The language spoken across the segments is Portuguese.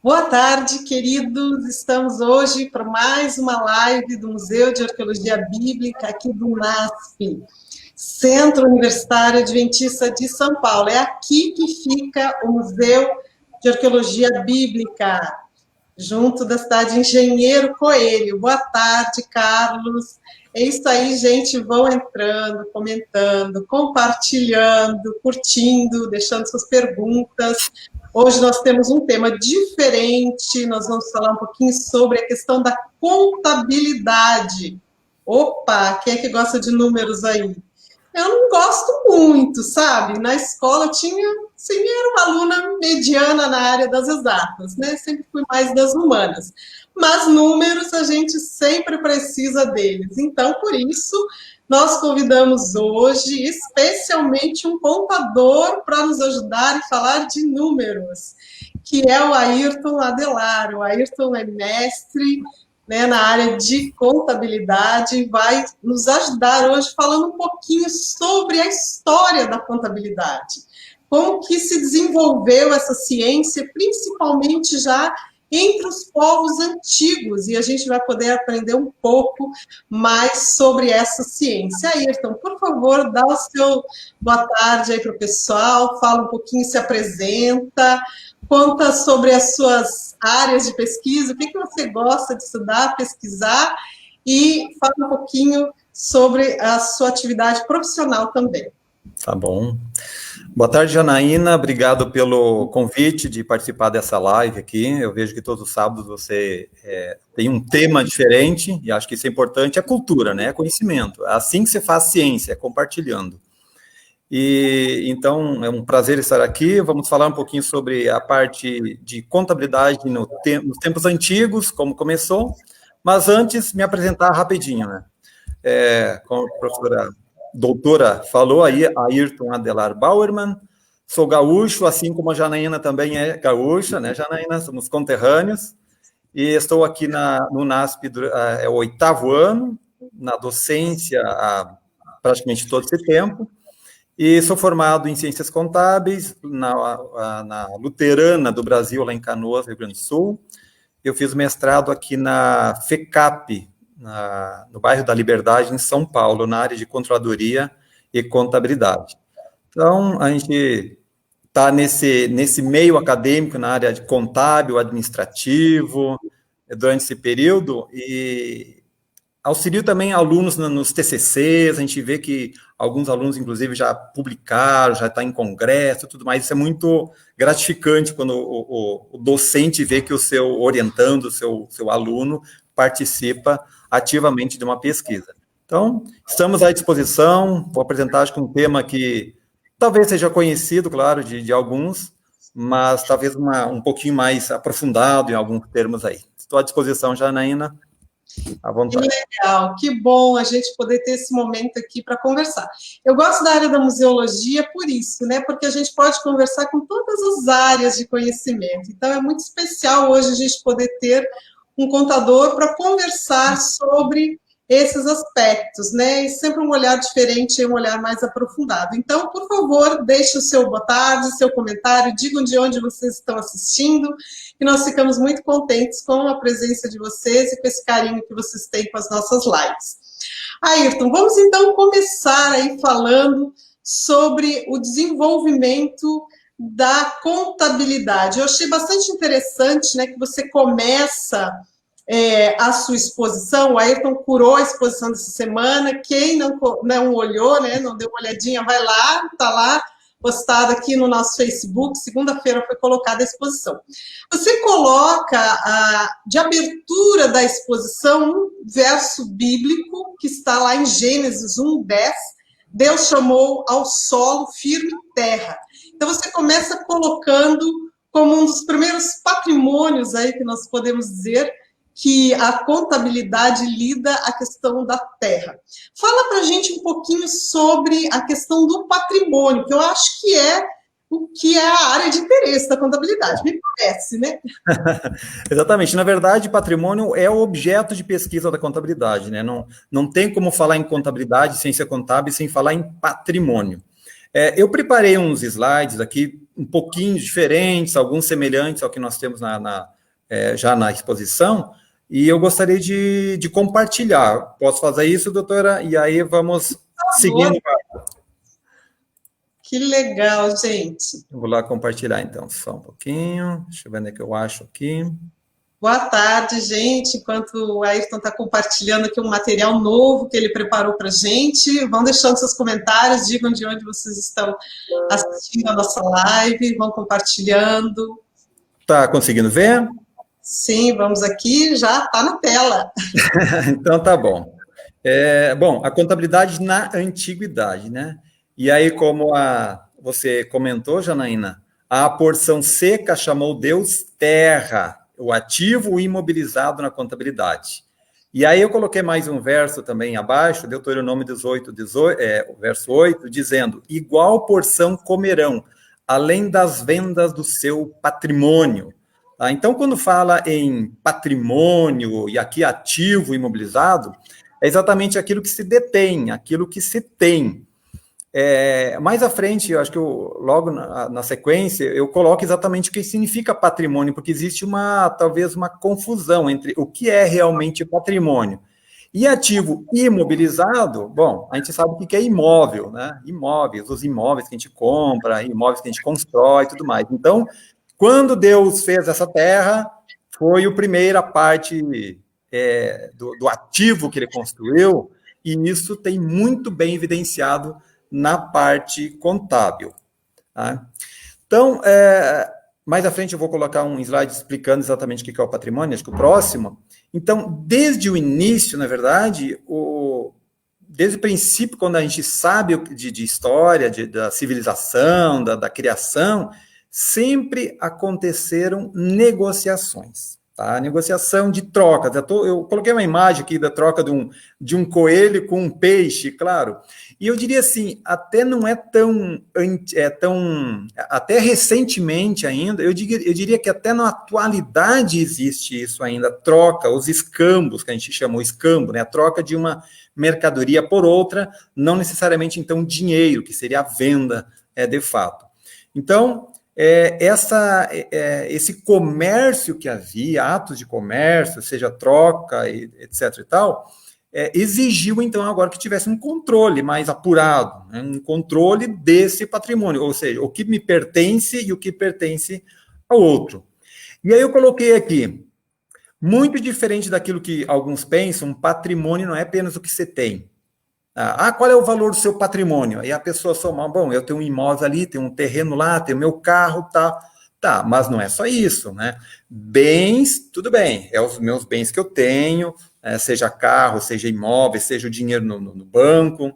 Boa tarde, queridos. Estamos hoje para mais uma live do Museu de Arqueologia Bíblica aqui do NASP, Centro Universitário Adventista de São Paulo. É aqui que fica o Museu de Arqueologia Bíblica, junto da cidade de Engenheiro Coelho. Boa tarde, Carlos. É isso aí, gente. Vão entrando, comentando, compartilhando, curtindo, deixando suas perguntas. Hoje nós temos um tema diferente, nós vamos falar um pouquinho sobre a questão da contabilidade. Opa, quem é que gosta de números aí? Eu não gosto muito, sabe? Na escola eu tinha, sim, era uma aluna mediana na área das exatas, né? Sempre fui mais das humanas. Mas números a gente sempre precisa deles. Então, por isso, nós convidamos hoje, especialmente, um contador para nos ajudar a falar de números, que é o Ayrton Adelar. O Ayrton é mestre, né, na área de contabilidade, e vai nos ajudar hoje falando um pouquinho sobre a história da contabilidade. Como que se desenvolveu essa ciência, principalmente já entre os povos antigos, e a gente vai poder aprender um pouco mais sobre essa ciência. Ayrton, por favor, dá o seu boa tarde aí para o pessoal, fala um pouquinho, se apresenta, conta sobre as suas áreas de pesquisa, o que você gosta de estudar, pesquisar, e fala um pouquinho sobre a sua atividade profissional também. Tá bom. Boa tarde, Janaína. Obrigado pelo convite de participar dessa live aqui. Eu vejo que todos os sábados você tem um tema diferente, e acho que isso é importante. É cultura, né? É conhecimento. É assim que você faz ciência, é compartilhando. E então é um prazer estar aqui. Vamos falar um pouquinho sobre a parte de contabilidade nos tempos antigos, como começou, mas antes me apresentar rapidinho, né? Como a professora doutora falou aí, Ayrton Adelar Bauerman, sou gaúcho, assim como a Janaína também é gaúcha, né, Janaína? Somos conterrâneos, e estou aqui no NASP, é o 8º ano, na docência há praticamente todo esse tempo, e sou formado em Ciências Contábeis na Luterana do Brasil, lá em Canoas, Rio Grande do Sul. Eu fiz mestrado aqui na FECAP, no bairro da Liberdade, em São Paulo, na área de controladoria e contabilidade. Então, a gente está nesse meio acadêmico, na área de contábil, administrativo, durante esse período, e auxilio também alunos nos TCCs. A gente vê que alguns alunos, inclusive, já publicaram, já está em congresso e tudo mais. Isso é muito gratificante quando o docente vê que o seu orientando, o seu aluno, participa ativamente de uma pesquisa. Então, estamos à disposição. Vou apresentar, acho que um tema que talvez seja conhecido, claro, de alguns, mas talvez um pouquinho mais aprofundado em alguns termos aí. Estou à disposição, Janaína. À vontade. Que legal, que bom a gente poder ter esse momento aqui para conversar. Eu gosto da área da museologia por isso, né? Porque a gente pode conversar com todas as áreas de conhecimento. Então, é muito especial hoje a gente poder ter um contador para conversar sobre esses aspectos, né? E sempre um olhar diferente e um olhar mais aprofundado. Então, por favor, deixe o seu boa tarde, seu comentário, digam de onde vocês estão assistindo, e nós ficamos muito contentes com a presença de vocês e com esse carinho que vocês têm com as nossas lives. Ayrton, vamos então começar aí falando sobre o desenvolvimento da contabilidade. Eu achei bastante interessante, né, que você começa a sua exposição. O Ayrton curou a exposição dessa semana. Quem não olhou, né, não deu uma olhadinha, vai lá, está lá, postado aqui no nosso Facebook. Segunda-feira foi colocada a exposição. Você coloca de abertura da exposição um verso bíblico que está lá em Gênesis 1:10. Deus chamou ao solo firme terra. Então você começa colocando como um dos primeiros patrimônios aí que nós podemos dizer que a contabilidade lida a questão da terra. Fala para a gente um pouquinho sobre a questão do patrimônio, que eu acho que é o que é a área de interesse da contabilidade, me parece, né? Exatamente. Na verdade, patrimônio é o objeto de pesquisa da contabilidade, né? Não tem como falar em contabilidade, ciência contábil, sem falar em patrimônio. Eu preparei uns slides aqui um pouquinho diferentes, alguns semelhantes ao que nós temos já na exposição, e eu gostaria de compartilhar. Posso fazer isso, doutora? E aí vamos seguindo. Que legal, gente. Eu vou lá compartilhar, então, só um pouquinho. Deixa eu ver onde é que eu acho aqui. Boa tarde, gente. Enquanto o Ayrton está compartilhando aqui um material novo que ele preparou para a gente, vão deixando seus comentários, digam de onde vocês estão assistindo a nossa live, vão compartilhando. Tá conseguindo ver? Sim, vamos aqui, já está na tela. Então tá bom. Bom, a contabilidade na antiguidade, né? E aí, como você comentou, Janaína, a porção seca chamou Deus terra, o ativo imobilizado na contabilidade. E aí eu coloquei mais um verso também abaixo, Deuteronômio 18, verso 8, dizendo, igual porção comerão, além das vendas do seu patrimônio. Tá? Então, quando fala em patrimônio, e aqui ativo imobilizado, é exatamente aquilo que se detém, aquilo que se tem. Mais à frente, eu acho que logo na sequência, eu coloco exatamente o que significa patrimônio, porque existe talvez uma confusão entre o que é realmente patrimônio. E ativo imobilizado, bom, a gente sabe o que é imóvel, né? Imóveis, os imóveis que a gente compra, imóveis que a gente constrói e tudo mais. Então, quando Deus fez essa terra, foi a primeira parte do ativo que ele construiu, e isso tem muito bem evidenciado na parte contábil. Tá? Então, mais à frente eu vou colocar um slide explicando exatamente o que é o patrimônio, acho que o próximo. Então, desde o início, na verdade, desde o princípio, quando a gente sabe de história, da civilização, da criação, sempre aconteceram negociações. Tá? Negociação de trocas. Eu coloquei uma imagem aqui da troca de um coelho com um peixe, claro. E eu diria assim, até não é tão até recentemente ainda, eu diria que até na atualidade existe isso ainda, troca, os escambos, que a gente chama o escambo, né? A troca de uma mercadoria por outra, não necessariamente, então, dinheiro, que seria a venda, de fato. Então, esse comércio que havia, atos de comércio, seja troca, etc. e tal, exigiu, então, agora que tivesse um controle mais apurado, né, um controle desse patrimônio, ou seja, o que me pertence e o que pertence ao outro. E aí eu coloquei aqui, muito diferente daquilo que alguns pensam, patrimônio não é apenas o que você tem. Qual é o valor do seu patrimônio? Aí a pessoa soma, bom, eu tenho um imóvel ali, tenho um terreno lá, tenho meu carro, tá, mas não é só isso, né? Bens, tudo bem, os meus bens que eu tenho, seja carro, seja imóvel, seja o dinheiro no banco,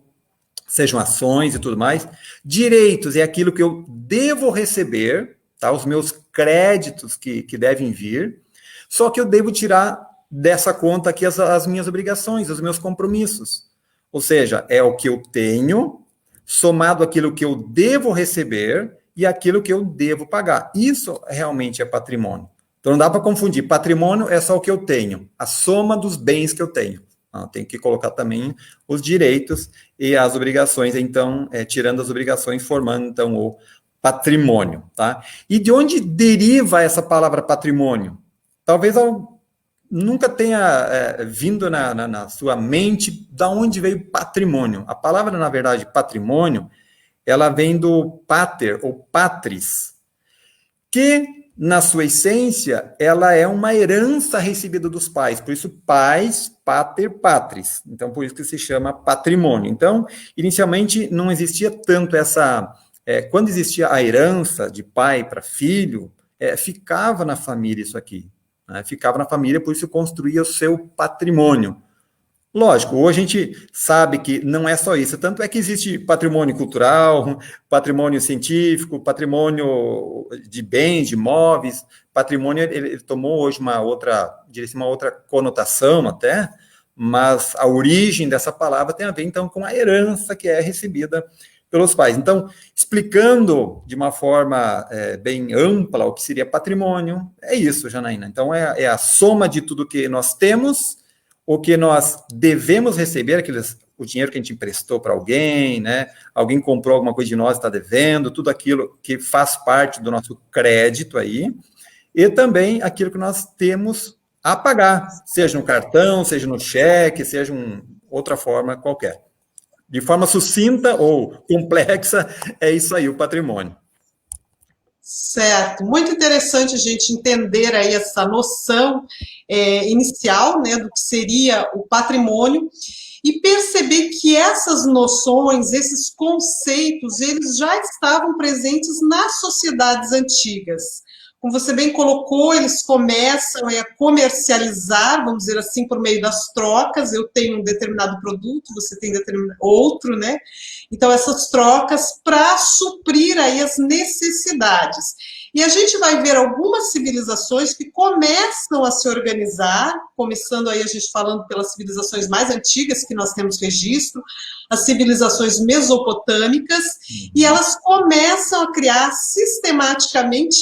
sejam ações e tudo mais. Direitos é aquilo que eu devo receber, tá? Os meus créditos que devem vir, só que eu devo tirar dessa conta aqui as minhas obrigações, os meus compromissos. Ou seja, é o que eu tenho, somado aquilo que eu devo receber e aquilo que eu devo pagar. Isso realmente é patrimônio. Então, não dá para confundir. Patrimônio é só o que eu tenho, a soma dos bens que eu tenho. Tem que colocar também os direitos e as obrigações, então, tirando as obrigações, formando, então, o patrimônio. Tá? E de onde deriva essa palavra patrimônio? Talvez nunca tenha vindo na sua mente da onde veio patrimônio. A palavra, na verdade, patrimônio, ela vem do pater, ou patris, que, na sua essência, ela é uma herança recebida dos pais. Por isso, pais, pater, patris. Então, por isso que se chama patrimônio. Então, inicialmente, não existia tanto quando existia a herança de pai para filho, ficava na família isso aqui. Ficava na família, por isso construía o seu patrimônio. Lógico, hoje a gente sabe que não é só isso, tanto é que existe patrimônio cultural, patrimônio científico, patrimônio de bens, de imóveis, patrimônio, ele tomou hoje uma outra conotação até, mas a origem dessa palavra tem a ver, então, com a herança que é recebida pelos pais. Então, explicando de uma forma bem ampla o que seria patrimônio, é isso, Janaína. Então, é a soma de tudo que nós temos, o que nós devemos receber, o dinheiro que a gente emprestou para alguém, né? Alguém comprou alguma coisa de nós, está devendo, tudo aquilo que faz parte do nosso crédito aí, e também aquilo que nós temos a pagar, seja no cartão, seja no cheque, seja outra forma qualquer. De forma sucinta ou complexa, é isso aí, o patrimônio. Certo, muito interessante a gente entender aí essa noção inicial, né, do que seria o patrimônio e perceber que essas noções, esses conceitos, eles já estavam presentes nas sociedades antigas. Como você bem colocou, eles começam a comercializar, vamos dizer assim, por meio das trocas. Eu tenho um determinado produto, você tem outro, né? Então, essas trocas para suprir aí as necessidades. E a gente vai ver algumas civilizações que começam a se organizar, começando aí a gente falando pelas civilizações mais antigas que nós temos registro, as civilizações mesopotâmicas, e elas começam a criar sistematicamente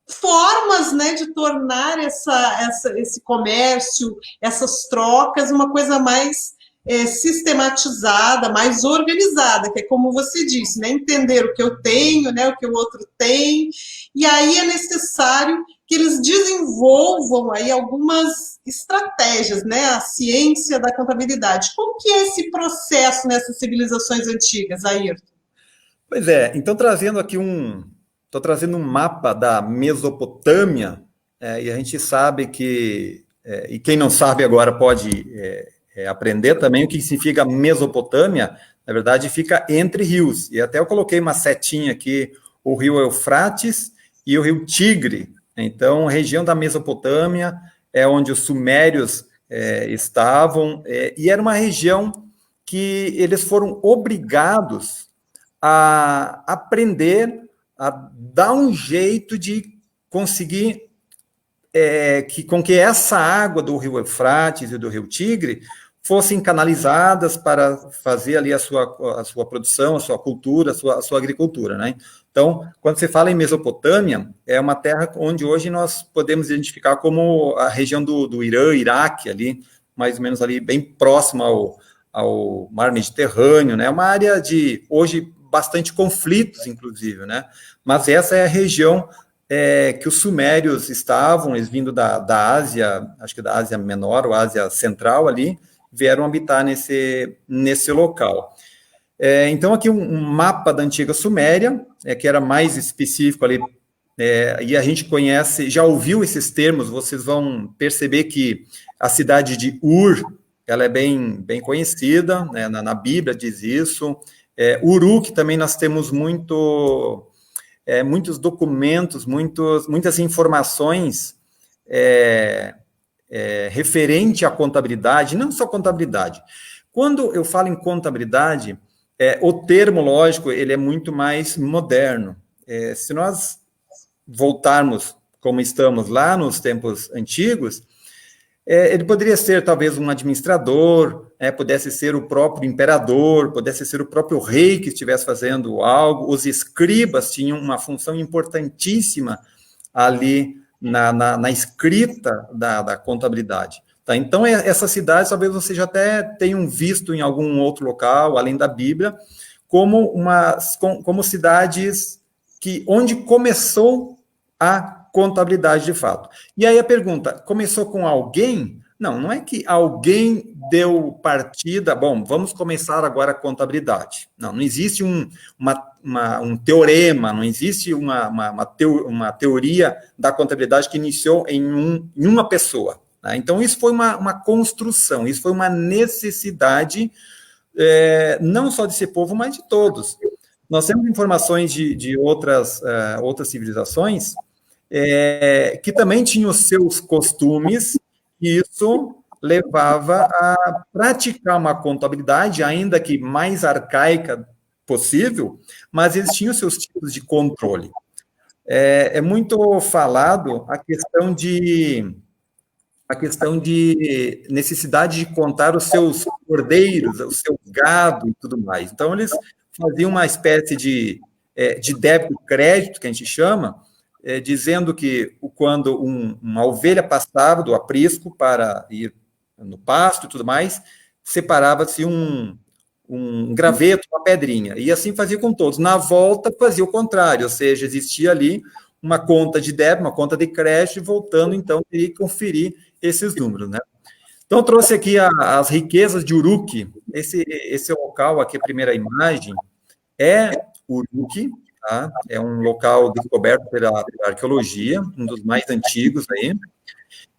formas, né, de tornar esse comércio, essas trocas, uma coisa mais sistematizada, mais organizada, que é como você disse, né, entender o que eu tenho, né, o que o outro tem, e aí é necessário que eles desenvolvam aí algumas estratégias, né, a ciência da contabilidade. Como que é esse processo nessas civilizações antigas, Ayrton? Pois é, então estou trazendo um mapa da Mesopotâmia, e a gente sabe que, e quem não sabe agora pode aprender também o que significa Mesopotâmia. Na verdade, fica entre rios, e até eu coloquei uma setinha aqui, o rio Eufrates e o rio Tigre. Então, a região da Mesopotâmia é onde os sumérios estavam, e era uma região que eles foram obrigados a aprender, a dar um jeito de conseguir com que essa água do rio Eufrates e do rio Tigre fossem canalizadas para fazer ali a sua produção, a sua cultura, a sua agricultura, né? Então, quando você fala em Mesopotâmia, é uma terra onde hoje nós podemos identificar como a região do Irã, Iraque, ali, mais ou menos ali, bem próximo ao mar Mediterrâneo, né? Uma área de, hoje, bastante conflitos, inclusive, né? Mas essa é a região que os sumérios estavam, eles vindo da Ásia, acho que da Ásia Menor, ou Ásia Central ali, vieram habitar nesse local. Então, aqui um mapa da antiga Suméria, que era mais específico ali, e a gente conhece, já ouviu esses termos, vocês vão perceber que a cidade de Ur, ela é bem conhecida, né, na Bíblia diz isso. Uruk também nós temos muitos documentos, muitas informações referente à contabilidade, não só contabilidade. Quando eu falo em contabilidade, o termo, lógico, ele é muito mais moderno. Se nós voltarmos como estamos lá nos tempos antigos, ele poderia ser talvez um administrador, pudesse ser o próprio imperador, pudesse ser o próprio rei que estivesse fazendo algo. Os escribas tinham uma função importantíssima ali na escrita da contabilidade. Tá? Então, essas cidades, talvez vocês já até tenham visto em algum outro local, além da Bíblia, como cidades onde começou a contabilidade de fato. E aí a pergunta, começou com alguém? Não é que alguém deu partida, bom, vamos começar agora a contabilidade. Não existe um teorema, não existe uma teoria da contabilidade que iniciou em uma pessoa. Né? Então, isso foi uma construção, isso foi uma necessidade, não só desse povo, mas de todos. Nós temos informações de outras civilizações que também tinham os seus costumes, e isso levava a praticar uma contabilidade, ainda que mais arcaica possível, mas eles tinham seus tipos de controle. É muito falado a questão de necessidade de contar os seus cordeiros, o seu gado e tudo mais. Então, eles faziam uma espécie de débito e crédito, que a gente chama, dizendo que quando uma ovelha passava do aprisco para ir no pasto e tudo mais, separava-se um graveto, uma pedrinha, e assim fazia com todos. Na volta, fazia o contrário, ou seja, existia ali uma conta de débito, uma conta de crédito, voltando, então, e conferir esses números, né? Então, trouxe aqui as riquezas de Uruk. Esse local aqui, a primeira imagem, é Uruk, tá? É um local descoberto pela arqueologia, um dos mais antigos aí.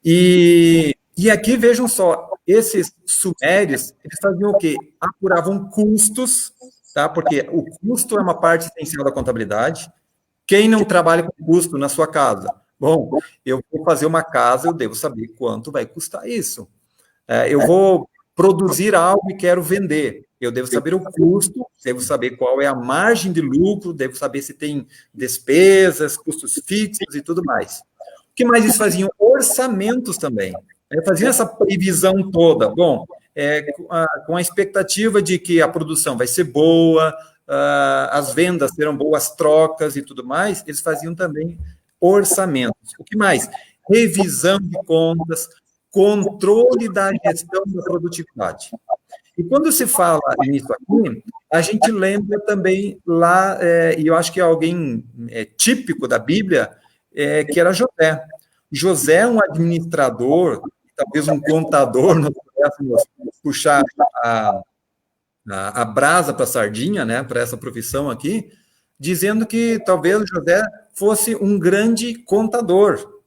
E aqui, vejam só, esses sumérios, eles faziam o quê? Apuravam custos, tá? Porque o custo é uma parte essencial da contabilidade. Quem não trabalha com custo na sua casa? Bom, eu vou fazer uma casa, eu devo saber quanto vai custar isso. Eu vou produzir algo e quero vender. Eu devo saber o custo, devo saber qual é a margem de lucro, devo saber se tem despesas, custos fixos e tudo mais. O que mais eles faziam? Orçamentos também. Faziam essa previsão toda. Bom, com a expectativa de que a produção vai ser boa, as vendas terão boas trocas e tudo mais, eles faziam também orçamentos. O que mais? Revisão de contas, controle da gestão da produtividade. E quando se fala nisso aqui, a gente lembra também lá, e eu acho que é alguém típico da Bíblia, que era José. José é um administrador, talvez um contador, nós pudéssemos puxar a brasa para a sardinha, né, para essa profissão aqui, dizendo que talvez José fosse um grande contador.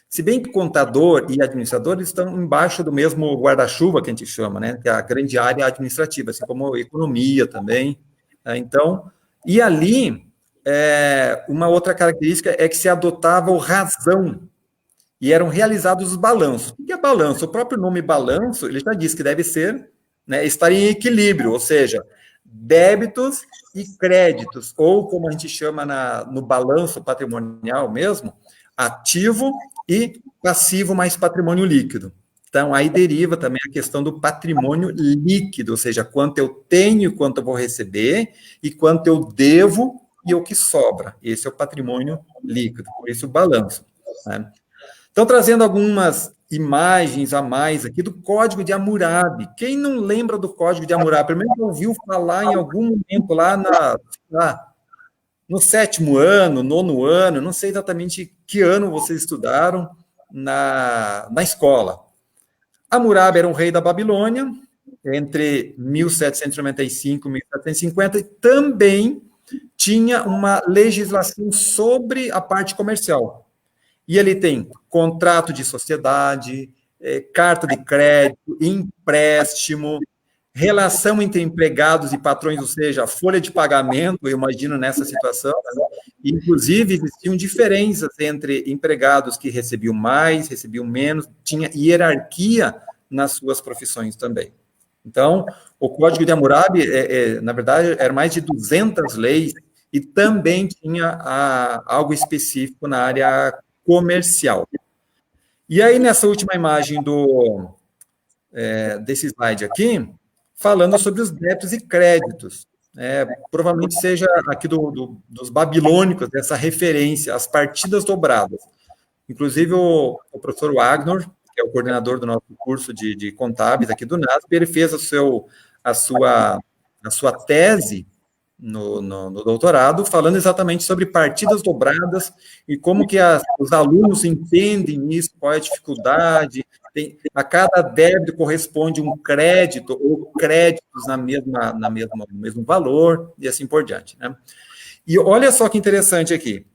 Se bem que contador e administrador estão embaixo do mesmo guarda-chuva que a gente chama, né, que é a grande área administrativa, assim como economia também. Então, e ali, uma outra característica é que se adotava o razão e eram realizados os balanços. O que é balanço? O próprio nome balanço, ele já diz que deve ser, né, estar em equilíbrio, ou seja, débitos e créditos, ou como a gente chama no balanço patrimonial mesmo, ativo e passivo mais patrimônio líquido. Então, aí deriva também a questão do patrimônio líquido, ou seja, quanto eu tenho, quanto eu vou receber, e quanto eu devo e o que sobra. Esse é o patrimônio líquido, por isso o balanço, né? Então, trazendo algumas imagens a mais aqui do Código de Hammurabi. Quem não lembra do Código de Hammurabi? Primeiro ouviu falar em algum momento lá no 7º ano, 9º ano, não sei exatamente que ano vocês estudaram na escola. Hammurabi era um rei da Babilônia, entre 1795 e 1750, e também tinha uma legislação sobre a parte comercial. E ele tem contrato de sociedade, carta de crédito, empréstimo, relação entre empregados e patrões, ou seja, a folha de pagamento, eu imagino nessa situação, né? Inclusive existiam diferenças entre empregados que recebiam mais, recebiam menos, tinha hierarquia nas suas profissões também. Então, o Código de Hammurabi, na verdade, era mais de 200 leis e também tinha algo específico na área comercial. E aí, nessa última imagem desse slide aqui, falando sobre os débitos e créditos. Provavelmente seja aqui dos babilônicos, essa referência, as partidas dobradas. Inclusive, o professor Wagner, que é o coordenador do nosso curso de contábeis aqui do NASP, ele fez a sua tese no doutorado, falando exatamente sobre partidas dobradas e como que os alunos entendem isso, qual é a dificuldade. A cada débito corresponde um crédito, ou créditos no mesmo valor, e assim por diante, né? E olha só que interessante aqui.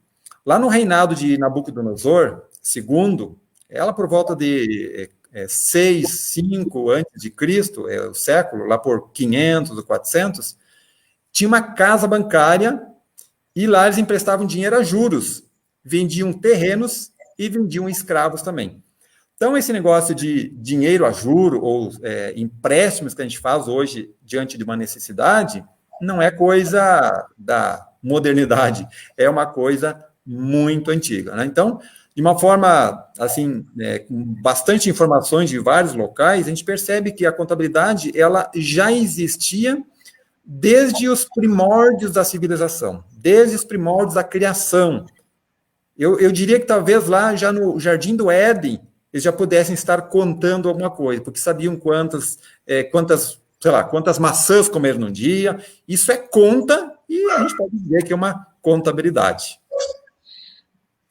Lá no reinado de Nabucodonosor II, ela por volta de 6, 5 antes de Cristo, o século, lá por 500 ou 400, tinha uma casa bancária e lá eles emprestavam dinheiro a juros, vendiam terrenos e vendiam escravos também. Então, esse negócio de dinheiro a juro ou empréstimos que a gente faz hoje diante de uma necessidade não é coisa da modernidade, é uma coisa muito antiga, né? Então, de uma forma, assim, com bastante informações de vários locais, a gente percebe que a contabilidade, ela já existia desde os primórdios da civilização, desde os primórdios da criação. Eu diria que talvez lá, já no Jardim do Éden, eles já pudessem estar contando alguma coisa, porque sabiam quantas maçãs comer num dia. Isso é conta, e a gente pode dizer que é uma contabilidade.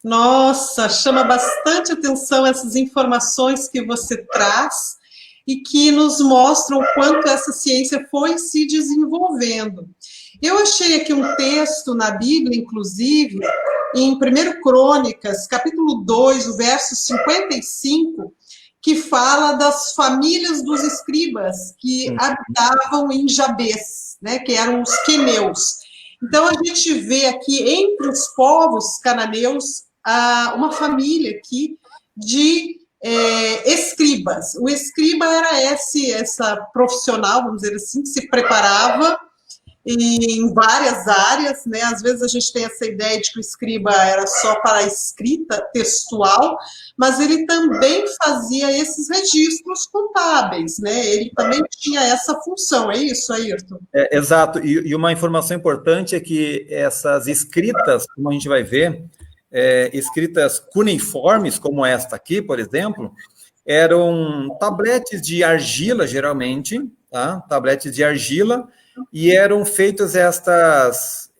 Nossa, chama bastante atenção essas informações que você traz e que nos mostram o quanto essa ciência foi se desenvolvendo. Eu achei aqui um texto na Bíblia, inclusive, em 1 Crônicas, capítulo 2, o verso 55, que fala das famílias dos escribas que habitavam em Jabes, né, que eram os queneus. Então, a gente vê aqui, entre os povos cananeus, uma família aqui de escribas. O escriba era essa profissional, vamos dizer assim, que se preparava em várias áreas, né? Às vezes a gente tem essa ideia de que o escriba era só para a escrita textual, mas ele também fazia esses registros contábeis, né? Ele também tinha essa função, é isso, Ayrton? Exato, e uma informação importante é que essas escritas, como a gente vai ver, escritas cuneiformes, como esta aqui, por exemplo, eram tabletes de argila, geralmente, tá? Tabletes de argila, e eram feitas essas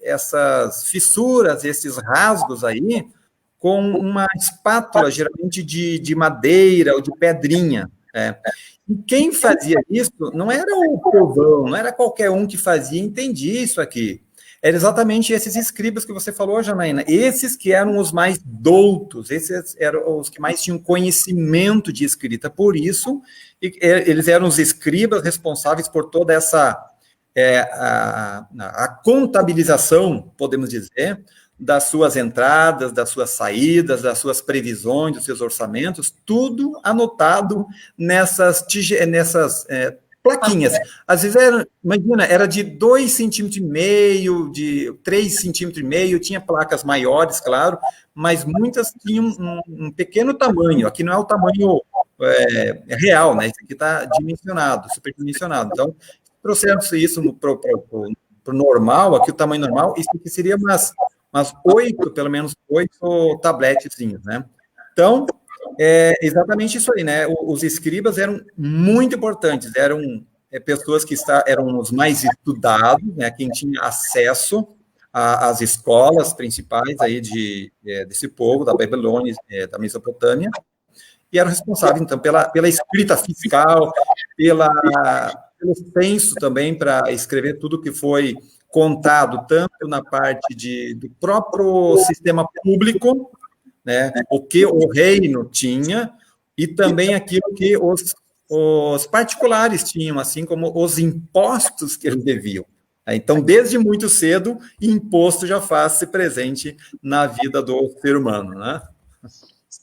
fissuras, esses rasgos aí, com uma espátula, geralmente de madeira ou de pedrinha. E quem fazia isso não era o povão, não era qualquer um que fazia e entendia isso aqui. Eram exatamente esses escribas que você falou, Janaína, esses que eram os mais doutos, esses eram os que mais tinham conhecimento de escrita. Por isso, eles eram os escribas responsáveis por toda essa a contabilização, podemos dizer, das suas entradas, das suas saídas, das suas previsões, dos seus orçamentos, tudo anotado nessas plaquinhas. Às vezes imagina, era de 2,5 centímetros, de 3,5 centímetros, tinha placas maiores, claro, mas muitas tinham um pequeno tamanho. Aqui não é o tamanho real, né? Isso aqui está dimensionado, superdimensionado. Então, trouxemos isso para o normal, aqui o tamanho normal, isso aqui seria umas 8, pelo menos 8 tabletezinhos, né? Então, exatamente isso aí, né? Os escribas eram muito importantes, eram pessoas que eram os mais estudados, né? Quem tinha acesso às escolas principais aí desse povo, da Babilônia, da Mesopotâmia, e eram responsáveis, então, pela escrita fiscal, pelo censo também, para escrever tudo que foi contado, tanto na parte do próprio sistema público, né, o que o reino tinha, e também aquilo que os particulares tinham, assim como os impostos que eles deviam. Então, desde muito cedo, imposto já faz-se presente na vida do ser humano, né?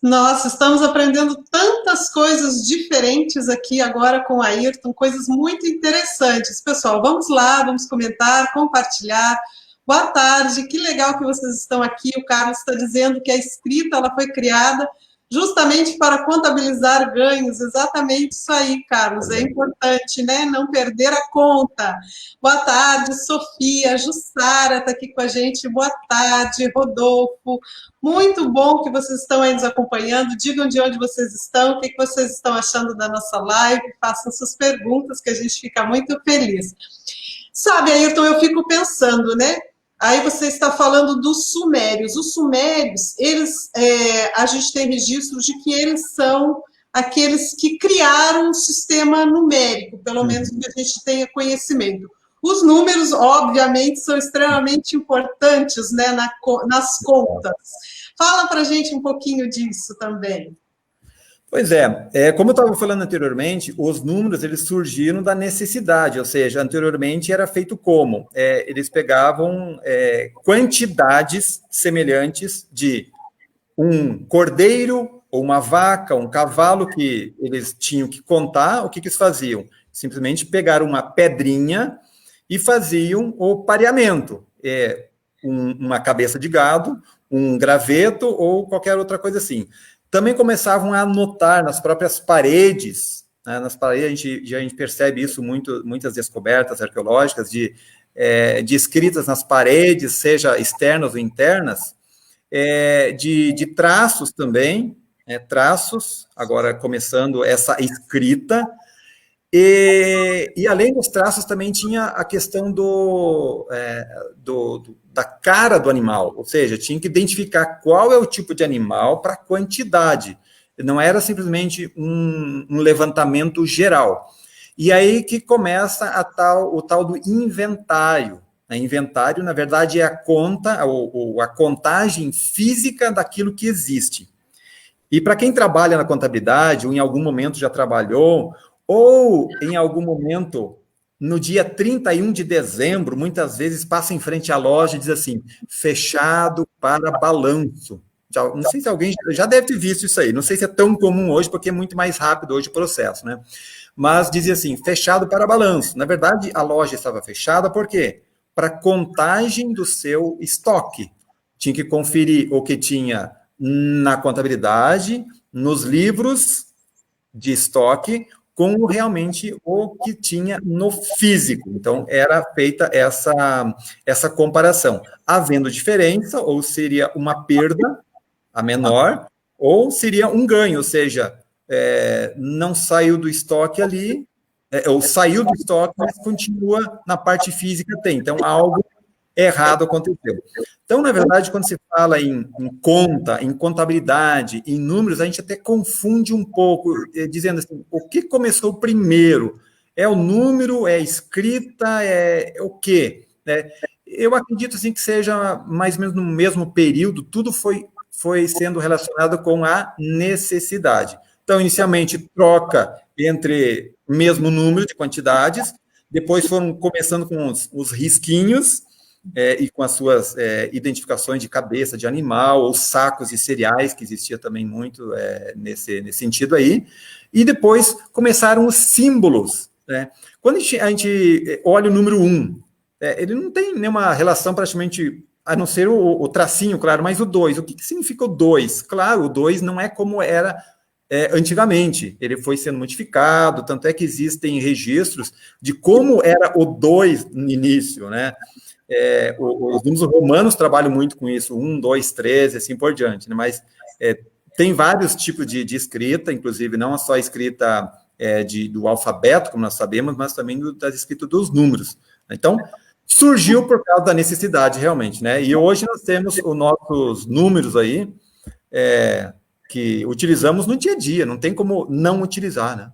Nossa, estamos aprendendo tantas coisas diferentes aqui agora com o Ayrton, coisas muito interessantes. Pessoal, vamos lá, vamos comentar, compartilhar. Boa tarde, que legal que vocês estão aqui. O Carlos está dizendo que a escrita ela foi criada justamente para contabilizar ganhos. Exatamente isso aí, Carlos. É importante, né? Não perder a conta. Boa tarde, Sofia. Jussara está aqui com a gente. Boa tarde, Rodolfo. Muito bom que vocês estão aí nos acompanhando. Digam de onde vocês estão, o que vocês estão achando da nossa live. Façam suas perguntas, que a gente fica muito feliz. Sabe, Ayrton, eu fico pensando, né? Aí você está falando dos sumérios. Os sumérios, a gente tem registros de que eles são aqueles que criaram um sistema numérico, pelo menos que a gente tenha conhecimento. Os números, obviamente, são extremamente importantes, né, nas contas. Fala para a gente um pouquinho disso também. Pois como eu estava falando anteriormente, os números eles surgiram da necessidade, ou seja, anteriormente era feito como? Eles pegavam quantidades semelhantes de um cordeiro, ou uma vaca, um cavalo que eles tinham que contar. O que eles faziam? Simplesmente pegaram uma pedrinha e faziam o pareamento, uma cabeça de gado, um graveto ou qualquer outra coisa assim. Também começavam a anotar nas próprias paredes, né? Nas paredes a gente percebe isso, muitas descobertas arqueológicas de escritas nas paredes, seja externas ou internas, de traços também, traços, agora começando essa escrita, E além dos traços, também tinha a questão da cara do animal, ou seja, tinha que identificar qual é o tipo de animal para a quantidade. Não era simplesmente um levantamento geral. E aí que começa o tal do inventário. Inventário, na verdade, é a contagem física daquilo que existe. E para quem trabalha na contabilidade, ou em algum momento já trabalhou, ou em algum momento, no dia 31 de dezembro, muitas vezes passa em frente à loja e diz assim, fechado para balanço. Não sei se alguém já deve ter visto isso aí, não sei se é tão comum hoje, porque é muito mais rápido hoje o processo, né? Mas dizia assim, fechado para balanço. Na verdade, a loja estava fechada, por quê? Para contagem do seu estoque. Tinha que conferir o que tinha na contabilidade, nos livros de estoque, com realmente o que tinha no físico. Então, era feita essa comparação. Havendo diferença, ou seria uma perda, a menor, ou seria um ganho, ou seja, não saiu do estoque ali, ou saiu do estoque, mas continua na parte física, tem. Então, algo errado aconteceu. Então, na verdade, quando se fala em conta, em contabilidade, em números, a gente até confunde um pouco, dizendo assim, o que começou primeiro? É o número, é a escrita, é o quê? Eu acredito assim, que seja mais ou menos no mesmo período, tudo foi sendo relacionado com a necessidade. Então, inicialmente, troca entre mesmo número de quantidades, depois foram começando com os risquinhos, e com as suas identificações de cabeça de animal, ou sacos de cereais, que existia também muito nesse sentido aí, e depois começaram os símbolos. Né? Quando a gente olha o número 1, ele não tem nenhuma relação praticamente, a não ser o tracinho, claro, mas o 2, o que significa o 2? Claro, o 2 não é como era antigamente, ele foi sendo modificado, tanto é que existem registros de como era o 2 no início, né? Os números romanos trabalham muito com isso, 1, 2, 3, e assim por diante, né? Mas tem vários tipos de escrita, inclusive não só a escrita do alfabeto, como nós sabemos, mas também da escrita dos números. Então, surgiu por causa da necessidade, realmente, né? E hoje nós temos os nossos números aí, que utilizamos no dia a dia, não tem como não utilizar, né?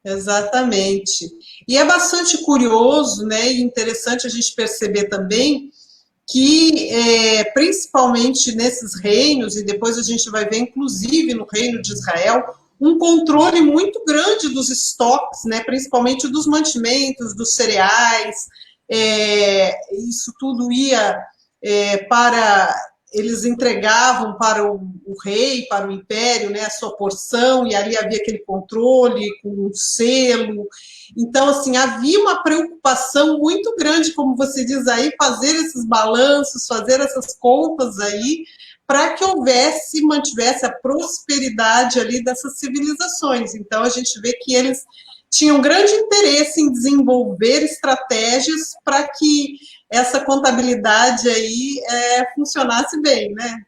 Exatamente. E é bastante curioso, né, e interessante a gente perceber também que, principalmente nesses reinos, e depois a gente vai ver, inclusive, no reino de Israel, um controle muito grande dos estoques, né, principalmente dos mantimentos, dos cereais, isso tudo ia para... Eles entregavam para o rei, para o império, né, a sua porção, e ali havia aquele controle com um selo. Então, assim, havia uma preocupação muito grande, como você diz aí, fazer esses balanços, fazer essas contas aí, para que mantivesse a prosperidade ali dessas civilizações. Então, a gente vê que eles tinham grande interesse em desenvolver estratégias para que essa contabilidade aí funcionasse bem, né?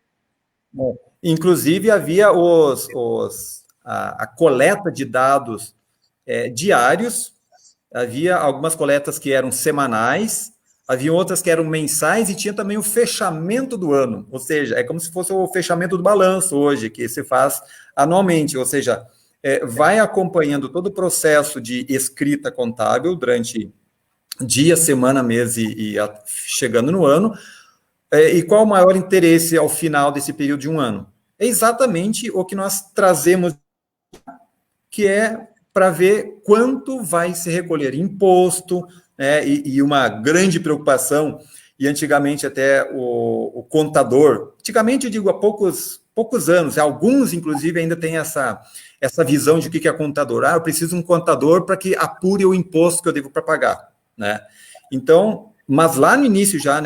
Inclusive, havia a coleta de dados diários, havia algumas coletas que eram semanais, havia outras que eram mensais, e tinha também o fechamento do ano, ou seja, é como se fosse o fechamento do balanço hoje, que se faz anualmente, ou seja, vai acompanhando todo o processo de escrita contábil durante dia, semana, mês e chegando no ano. E qual o maior interesse ao final desse período de um ano? É exatamente o que nós trazemos, que é para ver quanto vai se recolher imposto, né, e uma grande preocupação, e antigamente até o contador, antigamente eu digo há poucos anos, alguns inclusive ainda têm essa visão de o que é contador. Eu preciso de um contador para que apure o imposto que eu devo para pagar, né? Então, mas lá no início, já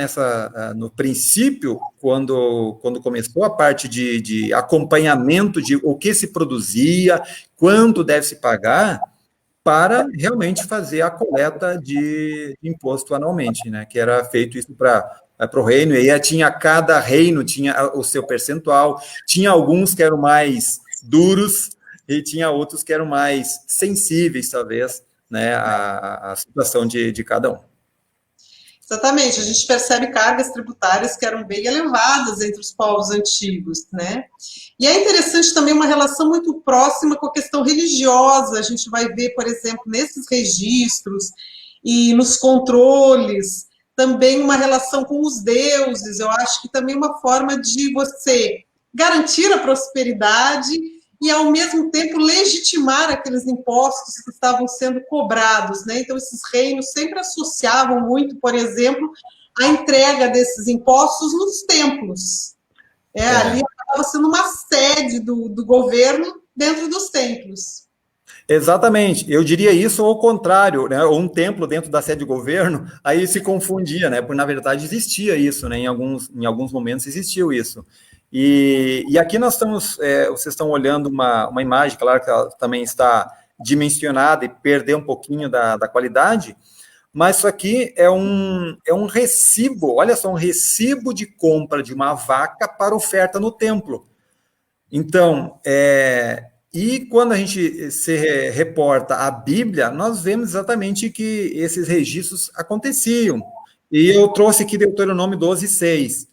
no princípio, quando começou a parte de acompanhamento de o que se produzia, quanto deve se pagar, para realmente fazer a coleta de imposto anualmente, né? Que era feito isso para o reino, e aí cada reino tinha o seu percentual, tinha alguns que eram mais duros, e tinha outros que eram mais sensíveis, talvez, né, à situação de cada um. Exatamente, a gente percebe cargas tributárias que eram bem elevadas entre os povos antigos, né? E é interessante também uma relação muito próxima com a questão religiosa, a gente vai ver, por exemplo, nesses registros e nos controles, também uma relação com os deuses, eu acho que também uma forma de você garantir a prosperidade e, ao mesmo tempo, legitimar aqueles impostos que estavam sendo cobrados, né? Então, esses reinos sempre associavam muito, por exemplo, a entrega desses impostos nos templos. Ali acaba sendo uma sede do governo dentro dos templos. Exatamente, eu diria isso ao contrário, né? Ou um templo dentro da sede de governo, aí se confundia, né? Porque na verdade existia isso, né? Em alguns momentos existiu isso. E aqui nós estamos, vocês estão olhando uma imagem, claro que ela também está dimensionada e perdeu um pouquinho da qualidade, mas isso aqui é um recibo, olha só, um recibo de compra de uma vaca para oferta no templo. Então, e quando a gente se reporta à Bíblia, nós vemos exatamente que esses registros aconteciam. E eu trouxe aqui Deuteronômio 12:6.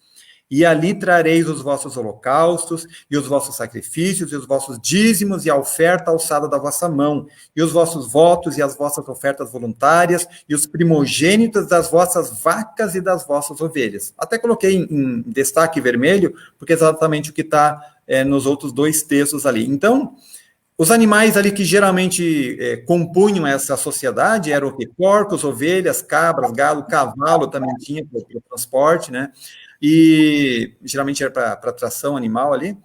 E ali trareis os vossos holocaustos, e os vossos sacrifícios, e os vossos dízimos, e a oferta alçada da vossa mão, e os vossos votos, e as vossas ofertas voluntárias, e os primogênitos das vossas vacas e das vossas ovelhas. Até coloquei em destaque vermelho, porque é exatamente o que está nos outros dois textos ali. Então, os animais ali que geralmente compunham essa sociedade eram o quê? Porcos, ovelhas, cabras, gado, cavalo também tinha para o transporte, né? E geralmente era para tração animal ali.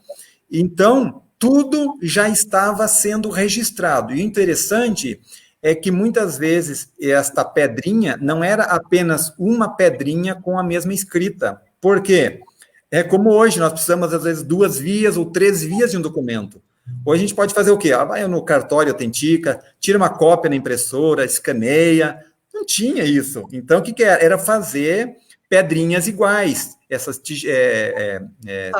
Então, tudo já estava sendo registrado. E o interessante é que muitas vezes esta pedrinha não era apenas uma pedrinha com a mesma escrita. Por quê? É como hoje, nós precisamos, às vezes, 2 vias ou 3 vias de um documento. Hoje a gente pode fazer o quê? Vai no cartório, autentica, tira uma cópia na impressora, escaneia. Não tinha isso. Então, o que era? Era fazer pedrinhas iguais, essas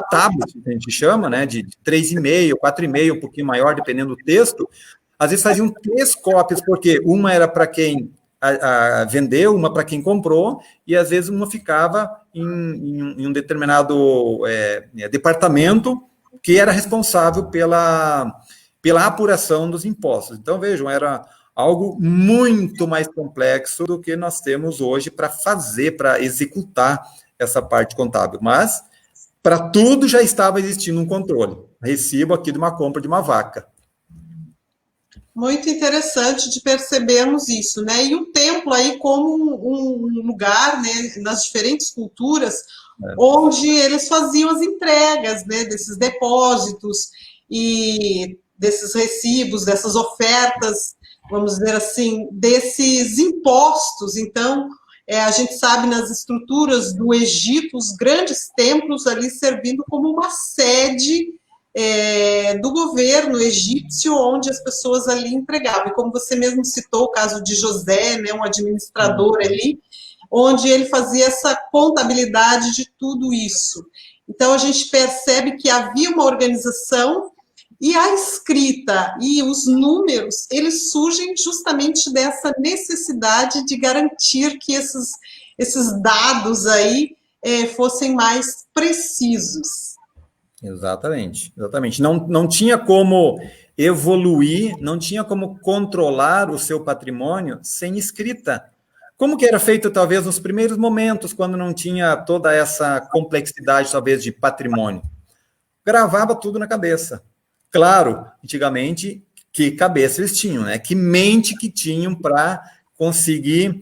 tábuas, que a gente chama, né, de 3,5, 4,5, um pouquinho maior, dependendo do texto. Às vezes faziam 3 cópias, porque uma era para quem vendeu, uma para quem comprou, e às vezes uma ficava em um determinado departamento que era responsável pela apuração dos impostos. Então, vejam, era algo muito mais complexo do que nós temos hoje para fazer, para executar essa parte contábil. Mas, para tudo já estava existindo um controle. Recibo aqui de uma compra de uma vaca. Muito interessante de percebermos isso, né? E o templo aí como um lugar, né, nas diferentes culturas, onde eles faziam as entregas, né, desses depósitos e desses recibos, dessas ofertas, vamos dizer assim, desses impostos. Então, a gente sabe nas estruturas do Egito, os grandes templos ali servindo como uma sede do governo egípcio, onde as pessoas ali entregavam. E como você mesmo citou o caso de José, né, um administrador ali, onde ele fazia essa contabilidade de tudo isso. Então, a gente percebe que havia uma organização e a escrita e os números, eles surgem justamente dessa necessidade de garantir que esses dados aí fossem mais precisos. Exatamente, exatamente. Não tinha como evoluir, não tinha como controlar o seu patrimônio sem escrita. Como que era feito, talvez, nos primeiros momentos, quando não tinha toda essa complexidade, talvez, de patrimônio? Gravava tudo na cabeça. Claro, antigamente, que cabeça eles tinham, né? Que mente que tinham para conseguir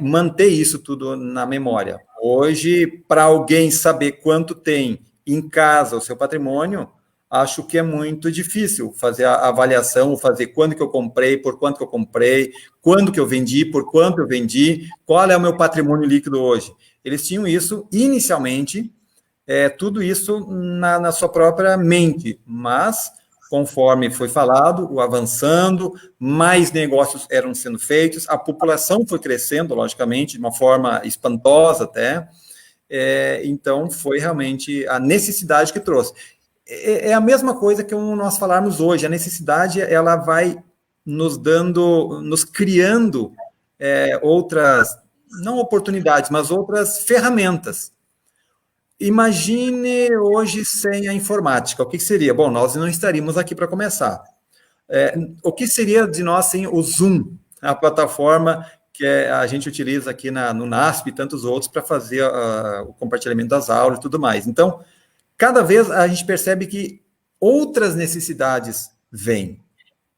manter isso tudo na memória. Hoje, para alguém saber quanto tem em casa o seu patrimônio, acho que é muito difícil fazer a avaliação, fazer quando que eu comprei, por quanto que eu comprei, quando que eu vendi, por quanto eu vendi, qual é o meu patrimônio líquido hoje. Eles tinham isso inicialmente, tudo isso na sua própria mente, mas conforme foi falado, o avançando, mais negócios eram sendo feitos, a população foi crescendo, logicamente, de uma forma espantosa até, então foi realmente a necessidade que trouxe. é a mesma coisa que nós falarmos hoje. A necessidade, ela vai nos criando outras, não oportunidades, mas outras ferramentas. Imagine hoje sem a informática, o que seria? Bom, nós não estaríamos aqui para começar. O que seria de nós sem o Zoom, a plataforma que a gente utiliza aqui no NASP e tantos outros para fazer o compartilhamento das aulas e tudo mais. Então, cada vez a gente percebe que outras necessidades vêm.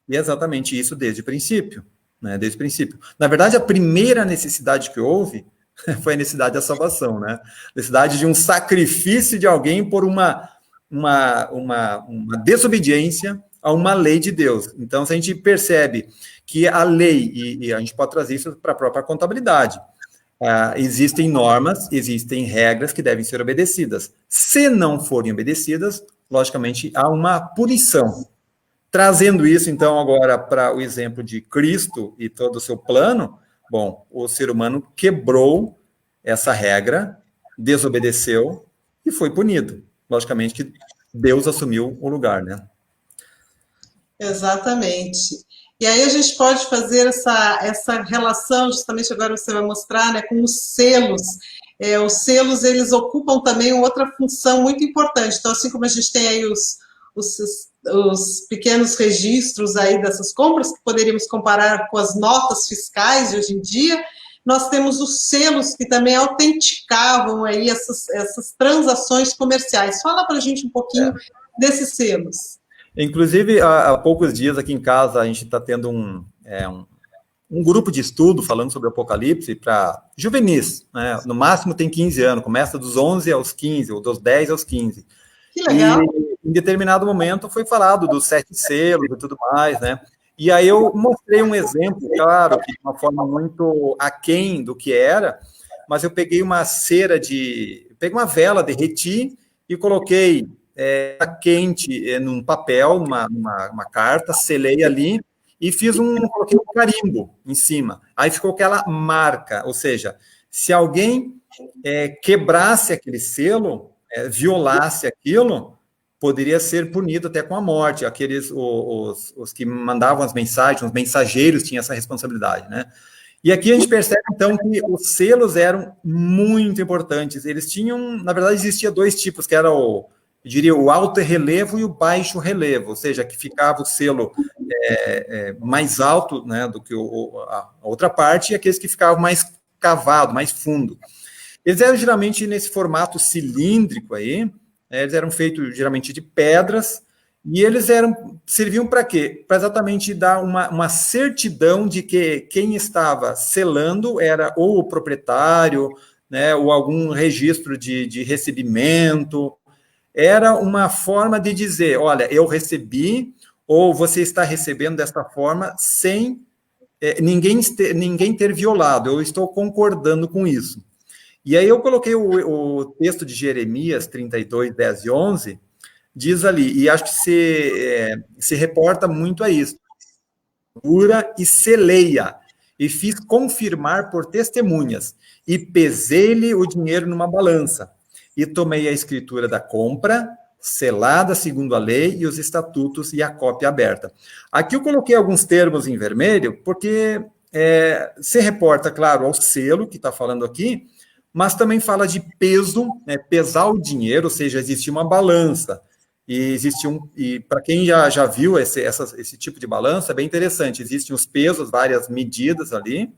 E é exatamente isso desde o princípio, né? Desde o princípio. Na verdade, a primeira necessidade que houve foi a necessidade da salvação, né? A necessidade de um sacrifício de alguém por uma desobediência a uma lei de Deus. Então, se a gente percebe que a lei, e a gente pode trazer isso para a própria contabilidade, existem normas, existem regras que devem ser obedecidas. Se não forem obedecidas, logicamente, há uma punição. Trazendo isso, então, agora para o exemplo de Cristo e todo o seu plano, bom, o ser humano quebrou essa regra, desobedeceu e foi punido. Logicamente que Deus assumiu o lugar, né? Exatamente. E aí a gente pode fazer essa relação, justamente agora você vai mostrar, né, com os selos. Os selos, eles ocupam também outra função muito importante. Então, assim como a gente tem aí os pequenos registros aí dessas compras, que poderíamos comparar com as notas fiscais de hoje em dia, nós temos os selos que também autenticavam aí essas transações comerciais. Fala para a gente um pouquinho desses selos. Inclusive, há poucos dias aqui em casa, a gente está tendo um grupo de estudo falando sobre o Apocalipse para juvenis, né? No máximo tem 15 anos, começa dos 11 aos 15, ou dos 10 aos 15. Que legal. E em determinado momento foi falado dos 7 selos e tudo mais, né? E aí eu mostrei um exemplo, claro, de uma forma muito aquém do que era, mas eu peguei uma peguei uma vela, derreti e coloquei quente num papel, uma carta, selei ali e coloquei um carimbo em cima. Aí ficou aquela marca, ou seja, se alguém quebrasse aquele selo, violasse aquilo, poderia ser punido até com a morte. Os que mandavam as mensagens, os mensageiros tinham essa responsabilidade, né? E aqui a gente percebe, então, que os selos eram muito importantes. Eles tinham, na verdade, existia 2 tipos, que era eu diria, o alto relevo e o baixo relevo, ou seja, que ficava o selo mais alto, né, do que a outra parte, e aqueles que ficavam mais cavado, mais fundo. Eles eram geralmente nesse formato cilíndrico aí, eles eram feitos geralmente de pedras, e eles serviam para quê? Para exatamente dar uma certidão de que quem estava selando era ou o proprietário, né, ou algum registro de recebimento. Era uma forma de dizer, olha, eu recebi, ou você está recebendo desta forma, sem ninguém ter violado, eu estou concordando com isso. E aí eu coloquei o texto de Jeremias 32, 10 e 11, diz ali, e acho que se reporta muito a isso, pura e seleia, e fiz confirmar por testemunhas, e pesei-lhe o dinheiro numa balança, e tomei a escritura da compra, selada segundo a lei, e os estatutos e a cópia aberta. Aqui eu coloquei alguns termos em vermelho, porque se reporta, claro, ao selo que está falando aqui, mas também fala de peso, né, pesar o dinheiro, ou seja, existia uma balança, e para quem já viu esse tipo de balança, é bem interessante, existem os pesos, várias medidas ali,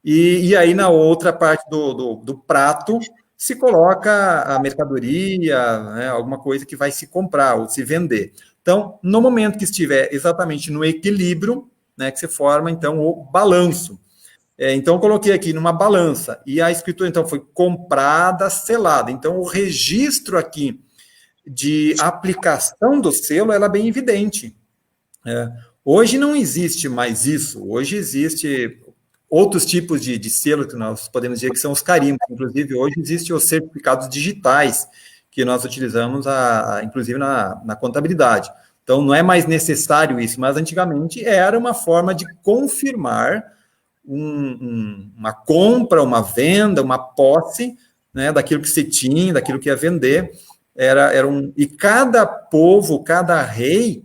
e aí na outra parte do prato, se coloca a mercadoria, né, alguma coisa que vai se comprar ou se vender. Então, no momento que estiver exatamente no equilíbrio, né, que se forma, então, o balanço. Então, eu coloquei aqui numa balança, e a escritura, então, foi comprada, selada. Então, o registro aqui de aplicação do selo, ela é bem evidente. Hoje não existe mais isso, hoje existe outros tipos de selo que nós podemos dizer que são os carimbos. Inclusive, hoje existem os certificados digitais que nós utilizamos, inclusive, na contabilidade. Então, não é mais necessário isso, mas antigamente era uma forma de confirmar uma compra, uma venda, uma posse, né, daquilo que você tinha, daquilo que ia vender, E cada povo, cada rei,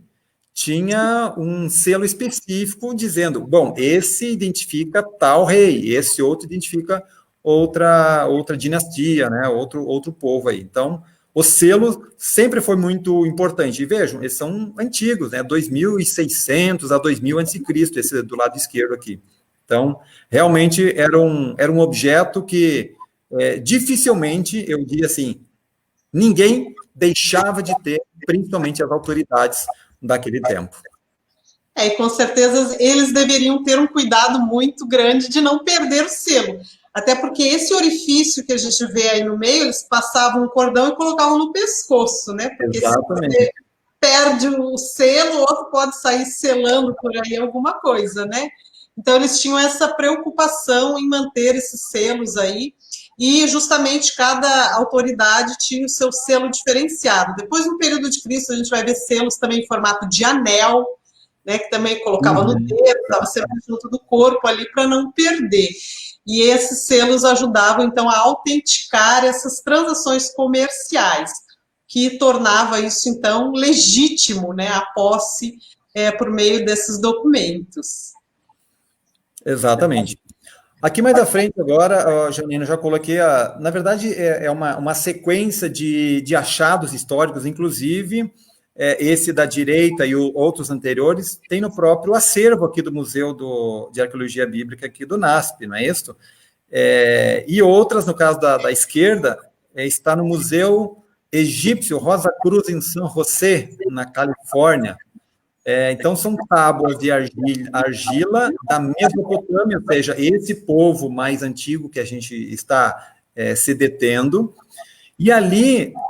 tinha um selo específico dizendo, bom, esse identifica tal rei, esse outro identifica outra dinastia, né, outro povo aí. Então, o selo sempre foi muito importante. E vejam, eles são antigos, né, 2600 a 2000 a.C., esse do lado esquerdo aqui. Então, realmente era um objeto que dificilmente, eu diria assim, ninguém deixava de ter, principalmente as autoridades daquele tempo. E com certeza eles deveriam ter um cuidado muito grande de não perder o selo. Até porque esse orifício que a gente vê aí no meio, eles passavam um cordão e colocavam no pescoço, né? Porque exatamente. Se você perde o selo, o outro pode sair selando por aí alguma coisa, né? Então eles tinham essa preocupação em manter esses selos aí, e justamente cada autoridade tinha o seu selo diferenciado. Depois, no período de Cristo, a gente vai ver selos também em formato de anel, né, que também colocava no dedo, estava sempre junto do corpo ali para não perder. E esses selos ajudavam, então, a autenticar essas transações comerciais, que tornava isso, então, legítimo, né, a posse por meio desses documentos. Exatamente. Aqui mais à frente agora, Janina, já coloquei, na verdade, é uma sequência de achados históricos, inclusive esse da direita e outros anteriores, tem no próprio acervo aqui do Museu de Arqueologia Bíblica aqui do NASP, não é isso? E outras, no caso da esquerda, está no Museu Egípcio Rosa Cruz, em San José, na Califórnia. Então, são tábuas de argila da Mesopotâmia, ou seja, esse povo mais antigo que a gente está se detendo. E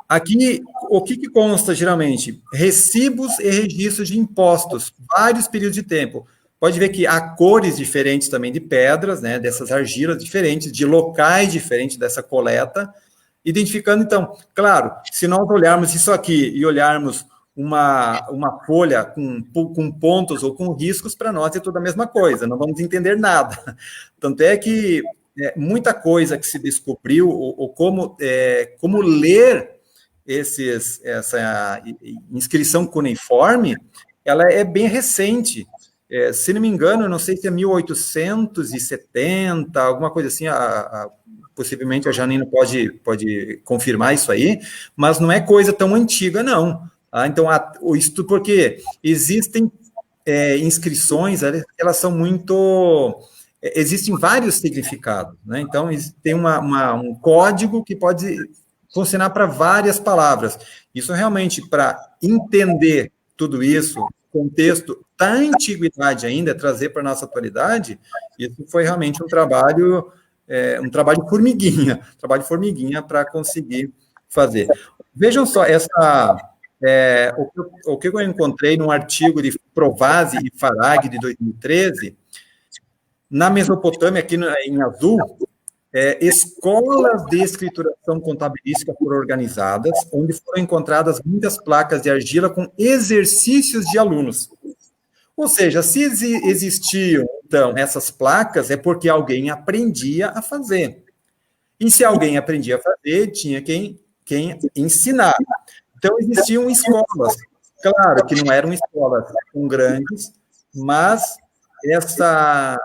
aqui, o que consta geralmente? Recibos e registros de impostos, vários períodos de tempo. Pode ver que há cores diferentes também de pedras, né, dessas argilas diferentes, de locais diferentes dessa coleta, identificando, então, claro, se nós olharmos isso aqui e olharmos uma folha com pontos ou com riscos, para nós é tudo a mesma coisa, não vamos entender nada. Tanto é que muita coisa que se descobriu, ou como ler essa inscrição cuneiforme, ela é bem recente. Se não me engano, eu não sei se é 1870, alguma coisa assim, possivelmente a Janina pode confirmar isso aí, mas não é coisa tão antiga, não. Então, isso porque existem inscrições, elas são muito... Existem vários significados, né? Então, tem um código que pode funcionar para várias palavras. Isso realmente, para entender tudo isso, contexto da antiguidade ainda, trazer para a nossa atualidade, isso foi realmente um trabalho formiguinha para conseguir fazer. Vejam só, o que eu encontrei num artigo de Provasi e Farag, de 2013, na Mesopotâmia, aqui em azul, escolas de escrituração contabilística foram organizadas, onde foram encontradas muitas placas de argila com exercícios de alunos. Ou seja, se existiam, então, essas placas, é porque alguém aprendia a fazer. E se alguém aprendia a fazer, tinha quem ensinar. Então, existiam escolas. Claro que não eram escolas tão grandes, mas essa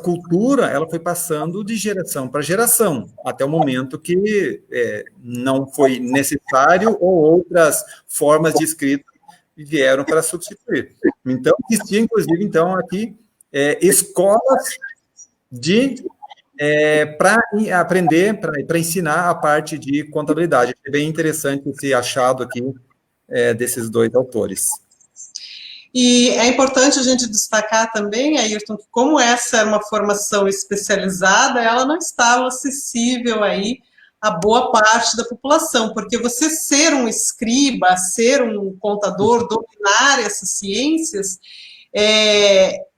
cultura ela foi passando de geração para geração, até o momento que não foi necessário ou outras formas de escrita vieram para substituir. Então, existia, inclusive, então, aqui, escolas para aprender, para ensinar a parte de contabilidade. É bem interessante esse achado aqui desses dois autores. E é importante a gente destacar também, Ayrton, que como essa era uma formação especializada, ela não estava acessível aí a boa parte da população, porque você ser um escriba, ser um contador, dominar essas ciências,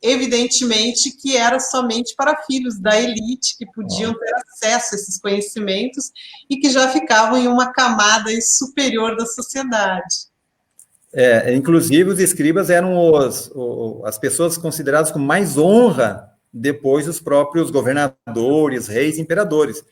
evidentemente que era somente para filhos da elite que podiam ter acesso a esses conhecimentos e que já ficavam em uma camada superior da sociedade. Inclusive, os escribas eram as pessoas consideradas com mais honra depois dos próprios governadores, reis, imperadores.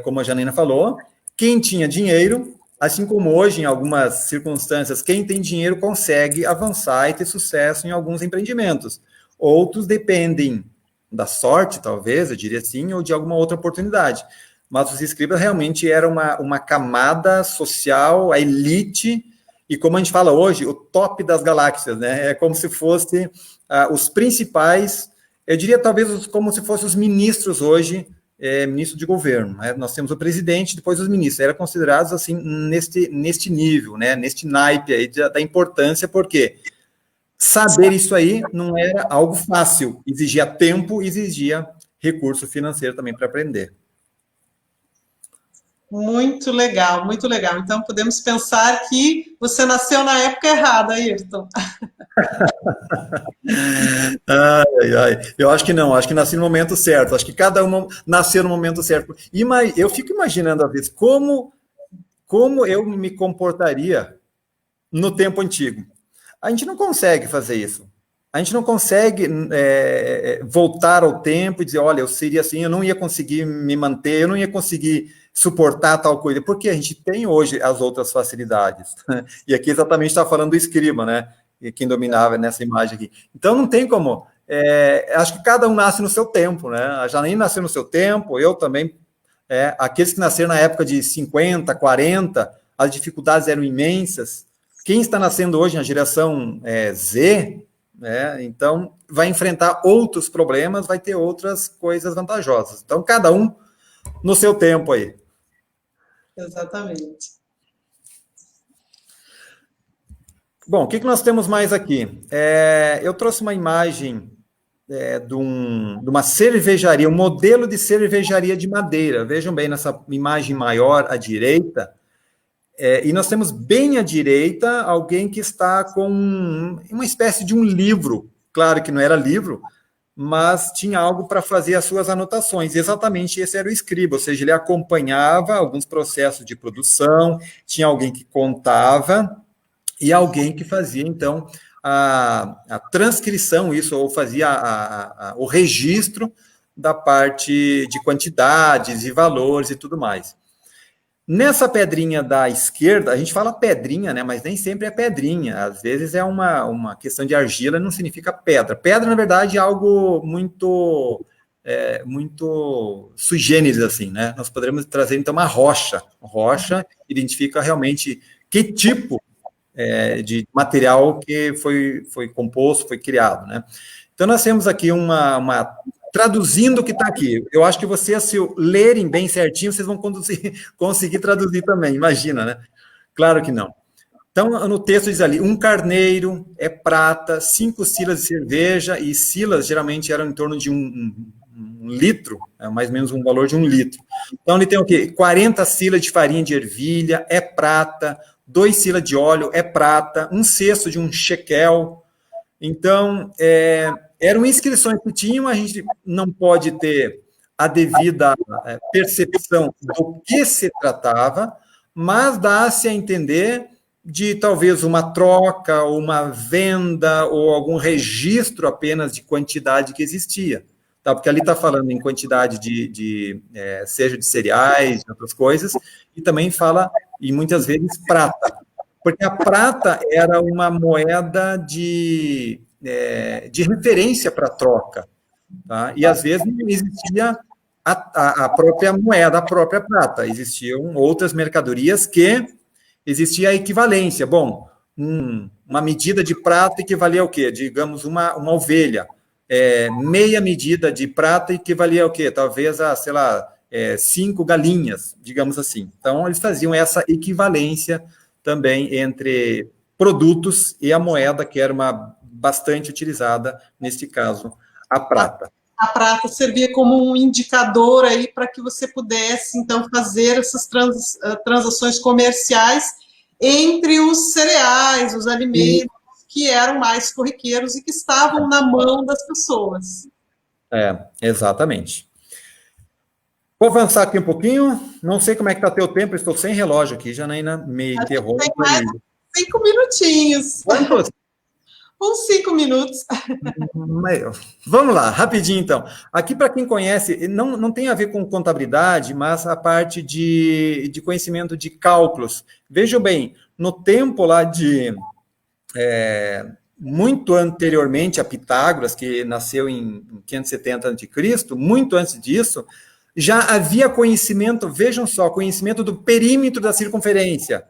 Como a Janina falou, quem tinha dinheiro Assim como hoje, em algumas circunstâncias, quem tem dinheiro consegue avançar e ter sucesso em alguns empreendimentos. Outros dependem da sorte, talvez, eu diria assim, ou de alguma outra oportunidade. Mas os escribas realmente eram uma camada social, a elite, e como a gente fala hoje, o top das galáxias, né? É como se fosse os principais, eu diria talvez como se fossem os ministros hoje, ministro de governo. Né? Nós temos o presidente, depois os ministros. Eram considerados assim neste nível, né? Neste naipe aí da importância, porque saber isso aí não era algo fácil, exigia tempo, exigia recurso financeiro também para aprender. Muito legal, muito legal. Então, podemos pensar que você nasceu na época errada, Ayrton. Eu acho que não, acho que nasci no momento certo, acho que cada um nasceu no momento certo. Eu fico imaginando, às vezes, como eu me comportaria no tempo antigo. A gente não consegue fazer isso. A gente não consegue voltar ao tempo e dizer, olha, eu seria assim, eu não ia conseguir me manter, eu não ia conseguir suportar tal coisa, porque a gente tem hoje as outras facilidades. E aqui exatamente está falando do escriba, né? E quem dominava nessa imagem aqui. Então não tem como. Acho que cada um nasce no seu tempo, né? A Janaína nasceu no seu tempo, eu também. Aqueles que nasceram na época de 50, 40, as dificuldades eram imensas. Quem está nascendo hoje na geração Z, né? Então vai enfrentar outros problemas, vai ter outras coisas vantajosas. Então cada um no seu tempo aí. Exatamente. Bom, o que nós temos mais aqui? Eu trouxe uma imagem de uma cervejaria, um modelo de cervejaria de madeira. Vejam bem nessa imagem maior à direita. E nós temos bem à direita alguém que está com uma espécie de um livro. Claro que não era livro, mas tinha algo para fazer as suas anotações. Exatamente esse era o escriba, ou seja, ele acompanhava alguns processos de produção, tinha alguém que contava e alguém que fazia, então, a transcrição, isso, ou fazia o registro da parte de quantidades e valores e tudo mais. Nessa pedrinha da esquerda, a gente fala pedrinha, né? Mas nem sempre é pedrinha. Às vezes é uma questão de argila, não significa pedra. Pedra, na verdade, é algo muito sui generis, assim, né? Nós poderíamos trazer, então, uma rocha. Rocha identifica realmente que tipo de material que foi composto, foi criado, né? Então, nós temos aqui traduzindo o que está aqui. Eu acho que vocês, se lerem bem certinho, vocês vão conseguir traduzir também, imagina, né? Claro que não. Então, no texto diz ali, 1 carneiro é prata, 5 silas de cerveja, e silas geralmente eram em torno de um litro, mais ou menos um valor de 1 litro. Então, ele tem o quê? 40 silas de farinha de ervilha, é prata, 2 silas de óleo, é prata, 1/6 de um shekel. Então, eram inscrições que tinham, a gente não pode ter a devida percepção do que se tratava, mas dá-se a entender de talvez uma troca, ou uma venda, ou algum registro apenas de quantidade que existia. Tá? Porque ali está falando em quantidade seja de cereais, de outras coisas, e também fala, e muitas vezes, prata. Porque a prata era uma moeda de referência para troca. Tá? E, às vezes, não existia a própria moeda, a própria prata. Existiam outras mercadorias que existia a equivalência. Bom, uma medida de prata equivalia ao quê? Digamos, uma ovelha. Meia medida de prata equivalia ao quê? Talvez a, 5 galinhas, digamos assim. Então, eles faziam essa equivalência também entre produtos e a moeda, que era bastante utilizada, neste caso, a prata. A prata servia como um indicador aí para que você pudesse, então, fazer essas transações comerciais entre os cereais, os alimentos que eram mais corriqueiros e que estavam na mão das pessoas. Exatamente. Vou avançar aqui um pouquinho. Não sei como é que está teu tempo, estou sem relógio aqui, Janaína, me interrompe. Tem mais 5 minutinhos. Quantos? Uns 5 minutos. Vamos lá, rapidinho então. Aqui, para quem conhece, não tem a ver com contabilidade, mas a parte de conhecimento de cálculos. Vejam bem, no tempo lá de... muito anteriormente a Pitágoras, que nasceu em 570 a.C., muito antes disso, já havia conhecimento, vejam só, conhecimento do perímetro da circunferência.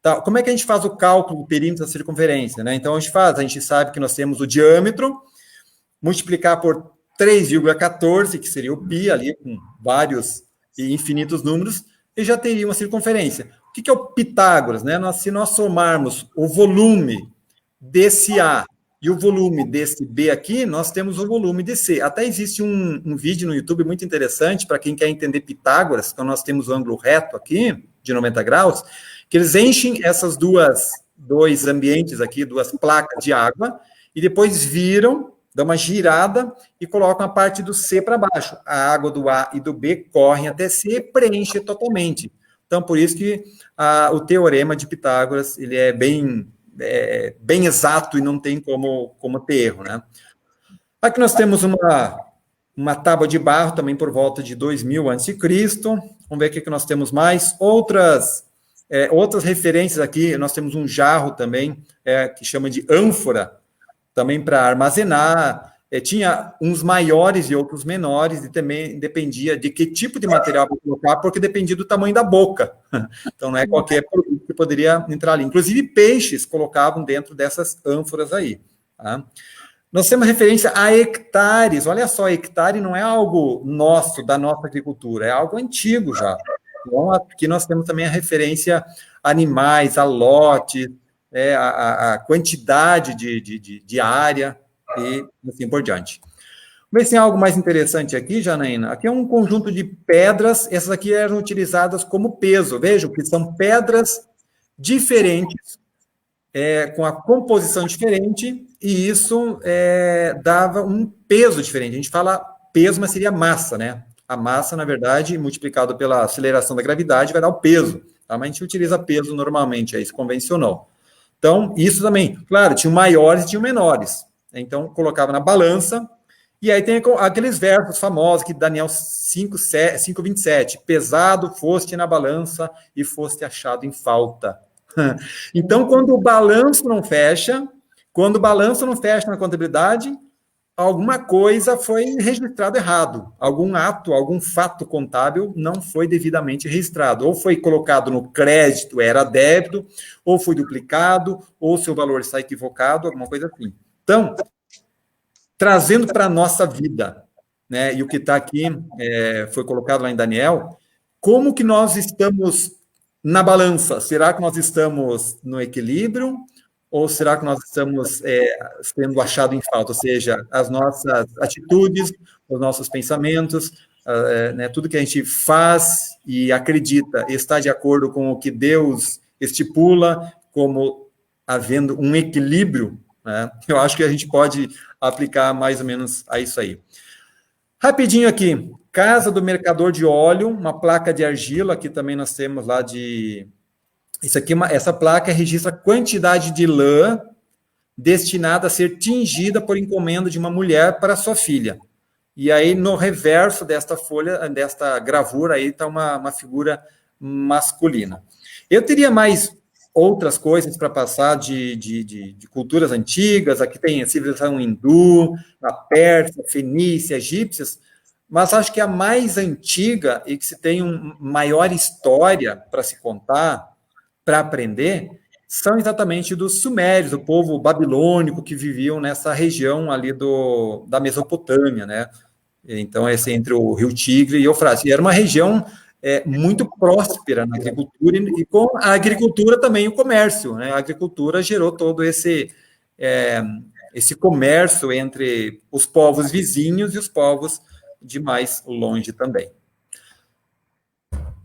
Tá, como é que a gente faz o cálculo do perímetro da circunferência, né? Então, a gente sabe que nós temos o diâmetro, multiplicar por 3,14, que seria o π ali, com vários e infinitos números, e já teria uma circunferência. O que é o Pitágoras, né? Se nós somarmos o volume desse A e o volume desse B aqui, nós temos o volume de C. Até existe um vídeo no YouTube muito interessante para quem quer entender Pitágoras, então nós temos o ângulo reto aqui, de 90 graus, que eles enchem essas dois ambientes aqui, duas placas de água, e depois viram, dão uma girada e colocam a parte do C para baixo. A água do A e do B correm até C e preenche totalmente. Então, por isso que o teorema de Pitágoras ele é bem exato e não tem como ter erro, né? Aqui nós temos uma tábua de barro, também por volta de 2000 a.C. Vamos ver o que nós temos mais. Outras referências aqui, nós temos um jarro também, que chama de ânfora, também para armazenar. Tinha uns maiores e outros menores, e também dependia de que tipo de material para colocar, porque dependia do tamanho da boca. Então, não é qualquer produto que poderia entrar ali. Inclusive, peixes colocavam dentro dessas ânforas aí. Tá? Nós temos referência a hectares. Olha só, hectare não é algo nosso, da nossa agricultura, é algo antigo já. Então, aqui nós temos também a referência a animais, a lote, a quantidade de área e assim por diante. Vamos ver se tem algo mais interessante aqui, Janaína. Aqui é um conjunto de pedras, essas aqui eram utilizadas como peso. Vejam que são pedras diferentes, com a composição diferente, e isso dava um peso diferente. A gente fala peso, mas seria massa, né? A massa, na verdade, multiplicado pela aceleração da gravidade, vai dar o peso. Tá? Mas a gente utiliza peso normalmente, isso convencional. Então, isso também, claro, tinha maiores e tinha menores. Então, colocava na balança, e aí tem aqueles versos famosos que Daniel 5:27, pesado foste na balança e foste achado em falta. Então, quando o balanço não fecha na contabilidade, alguma coisa foi registrado errado, algum ato, algum fato contábil não foi devidamente registrado, ou foi colocado no crédito, era débito, ou foi duplicado, ou seu valor está equivocado, alguma coisa assim. Então, trazendo para a nossa vida, né, e o que está aqui foi colocado lá em Daniel, como que nós estamos na balança? Será que nós estamos no equilíbrio? Ou será que nós estamos sendo achado em falta? Ou seja, as nossas atitudes, os nossos pensamentos, né, tudo que a gente faz e acredita está de acordo com o que Deus estipula como havendo um equilíbrio, né? Eu acho que a gente pode aplicar mais ou menos a isso aí. Rapidinho aqui, Casa do Mercador de Óleo, uma placa de argila, aqui também nós temos lá de... Isso aqui, essa placa registra a quantidade de lã destinada a ser tingida por encomenda de uma mulher para sua filha. E aí, no reverso desta folha, desta gravura, aí está uma figura masculina. Eu teria mais outras coisas para passar de culturas antigas. Aqui tem a civilização hindu, a Pérsia, fenícia, egípcias, mas acho que a mais antiga e que se tem uma maior história para se contar, para aprender, são exatamente dos sumérios, do povo babilônico que viviam nessa região ali da Mesopotâmia, né? Então, entre o Rio Tigre e Eufrates. E era uma região muito próspera na agricultura, e com a agricultura também o comércio, né? A agricultura gerou todo esse comércio entre os povos vizinhos e os povos de mais longe também.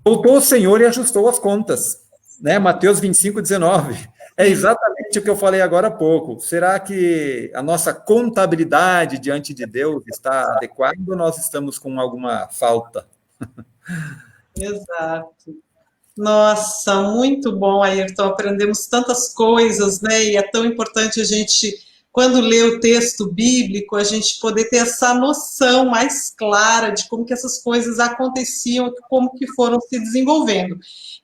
Voltou o Senhor e ajustou as contas, né? Mateus 25:19. É exatamente o que eu falei agora há pouco. Será que a nossa contabilidade diante de Deus está adequada ou nós estamos com alguma falta? Exato. Nossa, muito bom, Ayrton. Aprendemos tantas coisas, né? E é tão importante a gente quando lê o texto bíblico, a gente poder ter essa noção mais clara de como que essas coisas aconteciam, como que foram se desenvolvendo.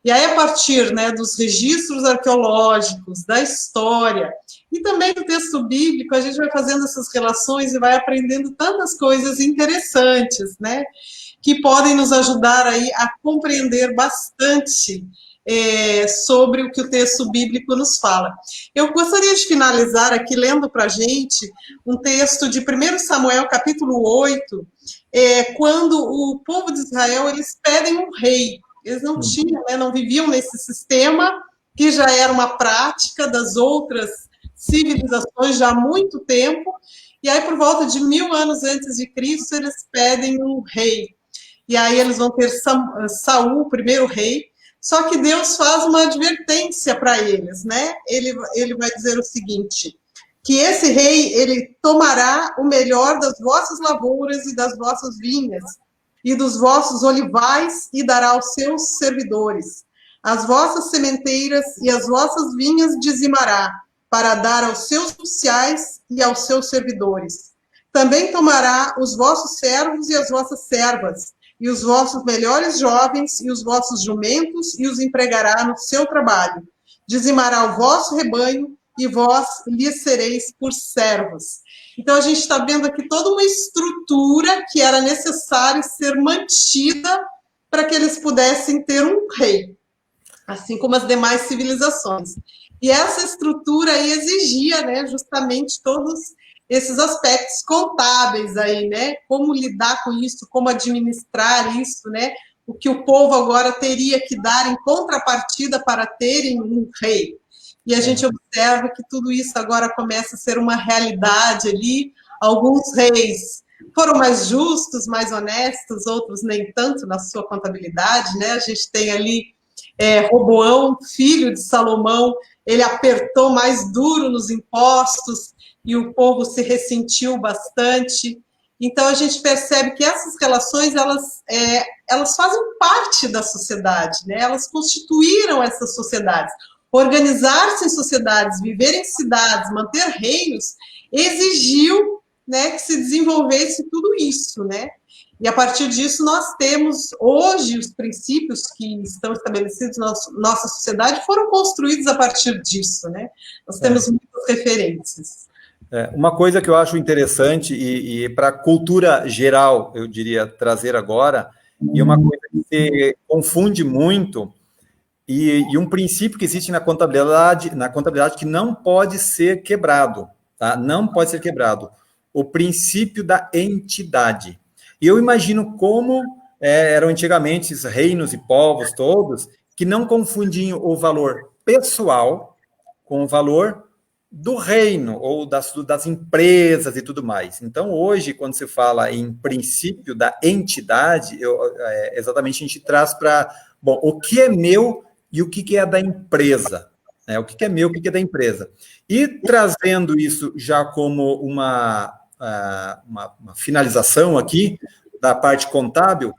E aí, a partir, né, dos registros arqueológicos, da história, e também do texto bíblico, a gente vai fazendo essas relações e vai aprendendo tantas coisas interessantes, né, que podem nos ajudar aí a compreender bastante sobre o que o texto bíblico nos fala. Eu gostaria de finalizar aqui lendo para a gente um texto de 1 Samuel, capítulo 8, quando o povo de Israel, eles pedem um rei. Eles não tinham, né, não viviam nesse sistema, que já era uma prática das outras civilizações já há muito tempo, e aí por volta de 1000 anos antes de Cristo, eles pedem um rei. E aí eles vão ter Saul, o primeiro rei, só que Deus faz uma advertência para eles, né? Ele vai dizer o seguinte, que esse rei, ele tomará o melhor das vossas lavouras e das vossas vinhas, e dos vossos olivais, e dará aos seus servidores. As vossas sementeiras e as vossas vinhas dizimará, para dar aos seus oficiais e aos seus servidores. Também tomará os vossos servos e as vossas servas, e os vossos melhores jovens e os vossos jumentos, e os empregará no seu trabalho. Dizimará o vosso rebanho, e vós lhes sereis por servos. Então, a gente está vendo aqui toda uma estrutura que era necessária ser mantida para que eles pudessem ter um rei, assim como as demais civilizações. E essa estrutura aí exigia, né, justamente todos esses aspectos contábeis aí, né? Como lidar com isso, como administrar isso, né? O que o povo agora teria que dar em contrapartida para terem um rei. E a gente observa que tudo isso agora começa a ser uma realidade ali. Alguns reis foram mais justos, mais honestos, outros nem tanto na sua contabilidade, né? A gente tem ali Roboão, filho de Salomão, ele apertou mais duro nos impostos, e o povo se ressentiu bastante. Então, a gente percebe que essas relações, elas fazem parte da sociedade, né? Elas constituíram essas sociedades. Organizar-se em sociedades, viver em cidades, manter reinos, exigiu, né, que se desenvolvesse tudo isso, né? E, a partir disso, nós temos, hoje, os princípios que estão estabelecidos na nossa sociedade foram construídos a partir disso, né? Nós temos muitas referências. Uma coisa que eu acho interessante, e para a cultura geral, eu diria, trazer agora, e uma coisa que se confunde muito, e um princípio que existe na contabilidade que não pode ser quebrado, tá? Não pode ser quebrado. O princípio da entidade. E eu imagino como eram antigamente os reinos e povos todos, que não confundiam o valor pessoal com o valor do reino, ou das empresas e tudo mais. Então, hoje, quando se fala em princípio da entidade, exatamente a gente traz para, bom, o que é meu e o que é da empresa. Né? O que é meu, o que é da empresa. E trazendo isso já como uma finalização aqui, da parte contábil,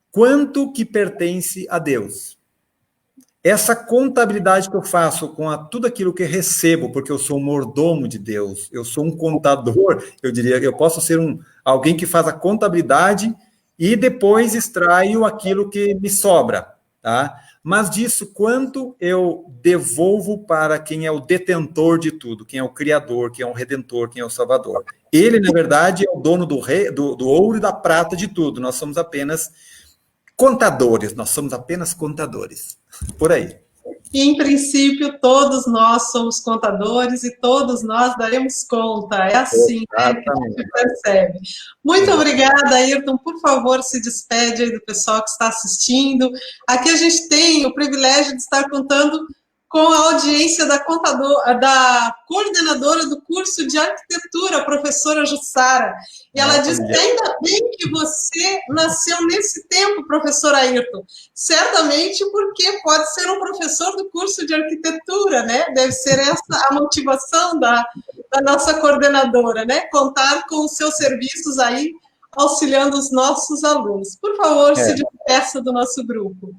quanto que pertence a Deus? Essa contabilidade que eu faço com tudo aquilo que recebo, porque eu sou um mordomo de Deus, eu sou um contador, eu diria, eu posso ser alguém que faz a contabilidade e depois extraio aquilo que me sobra, tá? Mas disso, quanto eu devolvo para quem é o detentor de tudo, quem é o Criador, quem é o Redentor, quem é o Salvador. Ele, na verdade, é o dono do ouro e da prata de tudo, nós somos apenas contadores, nós somos apenas contadores. Por aí. E, em princípio, todos nós somos contadores e todos nós daremos conta. É assim, né, que a gente percebe. Muito obrigada, Ayrton. Por favor, se despede aí do pessoal que está assistindo. Aqui a gente tem o privilégio de estar contando com a audiência da coordenadora do curso de arquitetura, a professora Jussara. E ela diz que ainda bem que você nasceu nesse tempo, professor Ayrton. Certamente porque pode ser um professor do curso de arquitetura, né? Deve ser essa a motivação da nossa coordenadora, né? Contar com os seus serviços aí, auxiliando os nossos alunos. Por favor, se despeça do nosso grupo.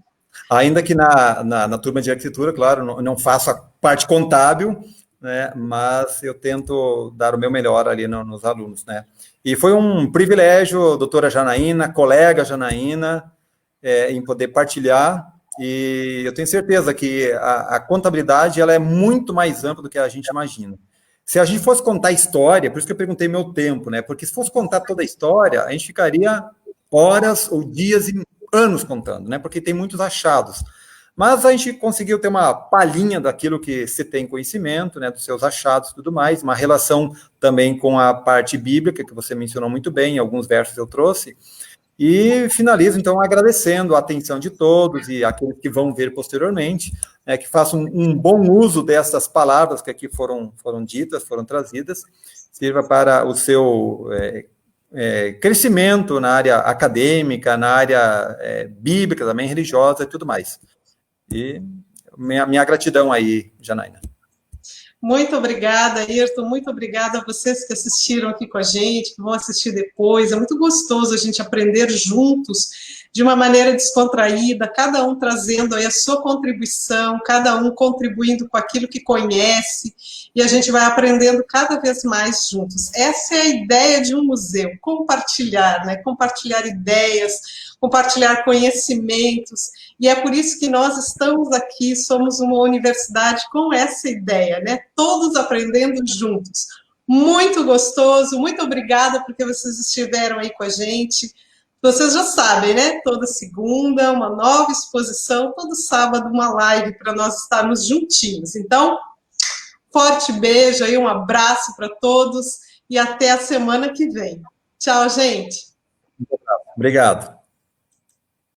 Ainda que na turma de arquitetura, claro, não faço a parte contábil, né? Mas eu tento dar o meu melhor ali nos alunos, né? E foi um privilégio, doutora Janaína, colega Janaína, em poder partilhar, e eu tenho certeza que a contabilidade ela é muito mais ampla do que a gente imagina. Se a gente fosse contar a história, por isso que eu perguntei meu tempo, né? Porque se fosse contar toda a história, a gente ficaria horas ou dias e anos contando, né? Porque tem muitos achados. Mas a gente conseguiu ter uma palhinha daquilo que você tem conhecimento, né? Dos seus achados e tudo mais, uma relação também com a parte bíblica, que você mencionou muito bem, alguns versos eu trouxe. E finalizo, então, agradecendo a atenção de todos e aqueles que vão ver posteriormente, né, que façam um bom uso dessas palavras que aqui foram ditas, foram trazidas, sirva para o seu crescimento na área acadêmica, na área bíblica, também religiosa e tudo mais. E minha gratidão aí, Janaína. Muito obrigada, Ayrton, muito obrigada a vocês que assistiram aqui com a gente, que vão assistir depois. É muito gostoso a gente aprender juntos, de uma maneira descontraída, cada um trazendo aí a sua contribuição, cada um contribuindo com aquilo que conhece, e a gente vai aprendendo cada vez mais juntos. Essa é a ideia de um museu, compartilhar, né? Compartilhar ideias, compartilhar conhecimentos, e é por isso que nós estamos aqui, somos uma universidade com essa ideia, né? Todos aprendendo juntos. Muito gostoso, muito obrigada porque vocês estiveram aí com a gente. Vocês já sabem, né? Toda segunda, uma nova exposição, todo sábado, uma live para nós estarmos juntinhos. Então, forte beijo aí, um abraço para todos e até a semana que vem. Tchau, gente. Obrigado.